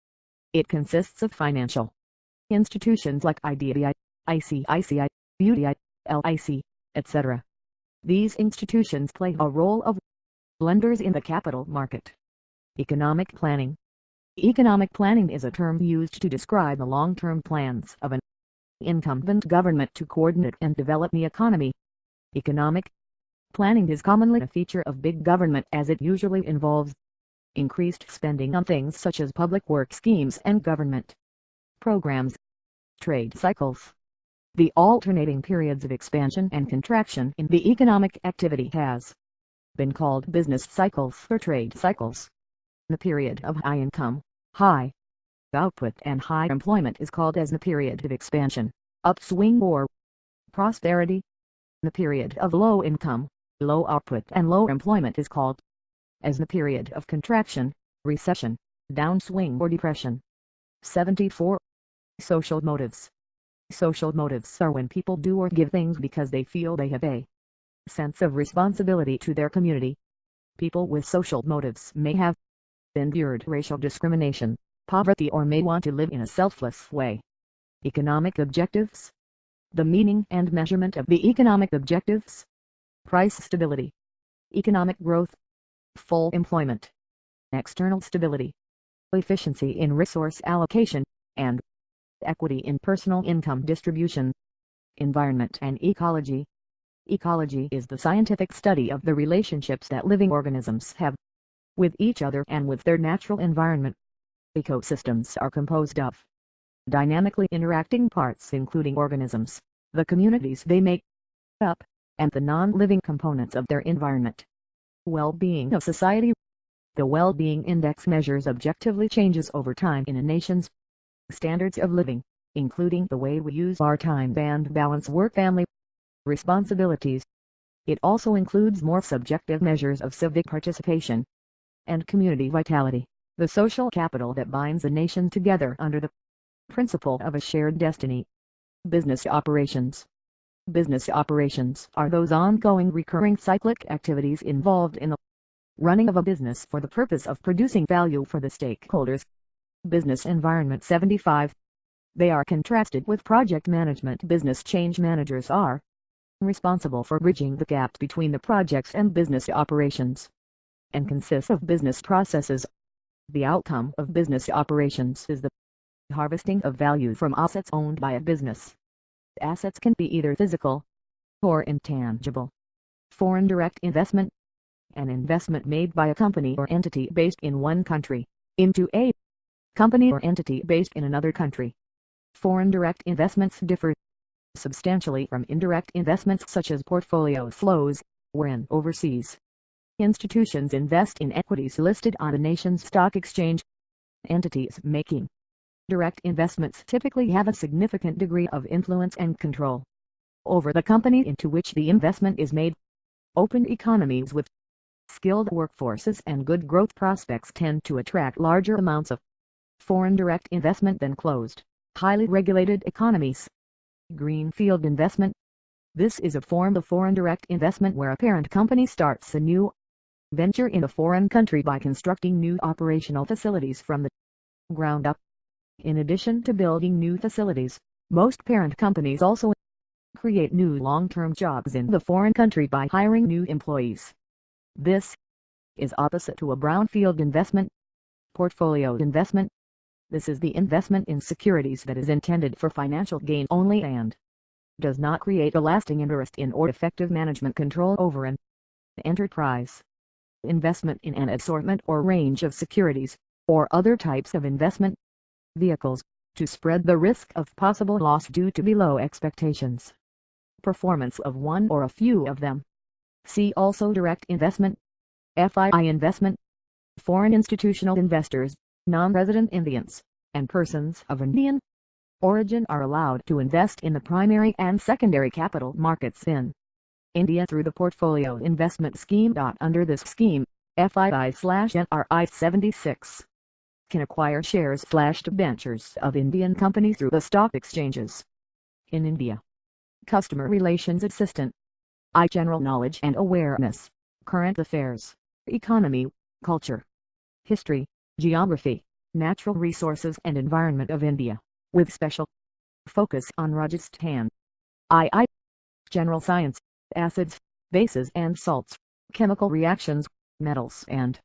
It consists of financial institutions like IDBI, ICICI, UTI, LIC, etc. These institutions play a role of lenders in the capital market. Economic planning. Economic planning is a term used to describe the long-term plans of an incumbent government to coordinate and develop the economy. Economic planning is commonly a feature of big government as it usually involves increased spending on things such as public work schemes and government programs. Trade cycles. The alternating periods of expansion and contraction in the economic activity has been called business cycles or trade cycles. The period of high income, high output and high employment is called as the period of expansion, upswing or prosperity. The period of low income, low output and low employment is called as the period of contraction, recession, downswing or depression. 74. Social motives. Social motives are when people do or give things because they feel they have a sense of responsibility to their community. People with social motives may have endured racial discrimination, poverty or may want to live in a selfless way. Economic objectives. The meaning and measurement of the economic objectives. Price stability. Economic growth. Full employment. External stability. Efficiency in resource allocation, and equity in personal income distribution. Environment and ecology. Ecology is the scientific study of the relationships that living organisms have with each other and with their natural environment. Ecosystems are composed of dynamically interacting parts including organisms, the communities they make up, and the non-living components of their environment. Well-being of society. The Well-being Index measures objectively changes over time in a nation's standards of living, including the way we use our time and balance work-family responsibilities. It also includes more subjective measures of civic participation and community vitality, the social capital that binds a nation together under the principle of a shared destiny. Business operations. Business operations are those ongoing recurring cyclic activities involved in the running of a business for the purpose of producing value for the stakeholders. Business environment. 75. They are contrasted with project management. Business change managers are responsible for bridging the gap between the projects and business operations, and consists of business processes. The outcome of business operations is the harvesting of value from assets owned by a business. Assets can be either physical or intangible. Foreign direct investment. An investment made by a company or entity based in one country into a company or entity based in another country. Foreign direct investments differ substantially from indirect investments such as portfolio flows, wherein overseas institutions invest in equities listed on a nation's stock exchange. Entities making direct investments typically have a significant degree of influence and control over the company into which the investment is made. Open economies with skilled workforces and good growth prospects tend to attract larger amounts of foreign direct investment than closed, highly regulated economies. Greenfield investment. This is a form of foreign direct investment where a parent company starts a new venture in a foreign country by constructing new operational facilities from the ground up. In addition to building new facilities, most parent companies also create new long-term jobs in the foreign country by hiring new employees. This is opposite to a brownfield investment. Portfolio investment. This is the investment in securities that is intended for financial gain only and does not create a lasting interest in or effective management control over an enterprise. Investment in an assortment or range of securities, or other types of investment vehicles, to spread the risk of possible loss due to below expectations. Performance of one or a few of them. See also direct investment, FII investment. Foreign institutional investors, non-resident Indians, and persons of Indian origin are allowed to invest in the primary and secondary capital markets in India through the Portfolio Investment Scheme. Under this scheme, FII/NRI 76 can acquire shares/debentures of Indian companies through the stock exchanges in India. Customer Relations Assistant. General knowledge and awareness, current affairs, economy, culture, history, geography, natural resources and environment of India, with special focus on Rajasthan. General science, acids, bases and salts, chemical reactions, metals and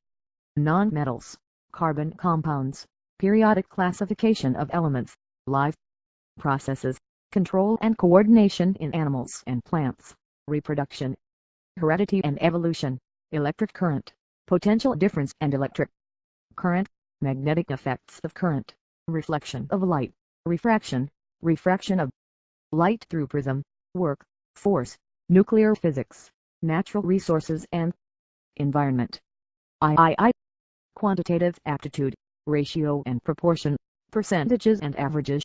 non-metals, carbon compounds, periodic classification of elements, life processes, control and coordination in animals and plants, reproduction, heredity and evolution, electric current, potential difference and electric current, magnetic effects of current, reflection of light, refraction of light through prism, work, force, nuclear physics, natural resources and environment. Quantitative aptitude, ratio and proportion, percentages and averages,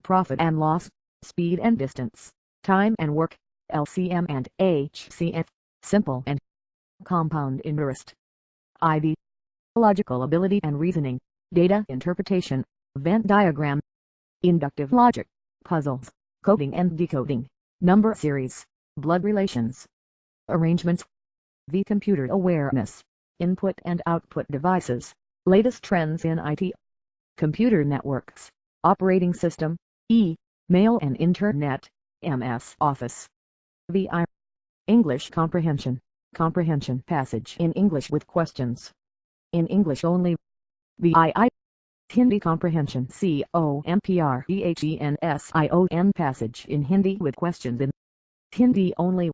profit and loss, speed and distance, time and work, LCM and HCF, simple and compound interest. Logical ability and reasoning, data interpretation, Venn diagram, inductive logic, puzzles, coding and decoding, number series, blood relations, arrangements, computer awareness, input and output devices, latest trends in IT, computer networks, operating system, mail and internet, MS Office. English comprehension, passage in English with questions. In English only. Hindi comprehension, comprehension passage in Hindi with questions in Hindi only.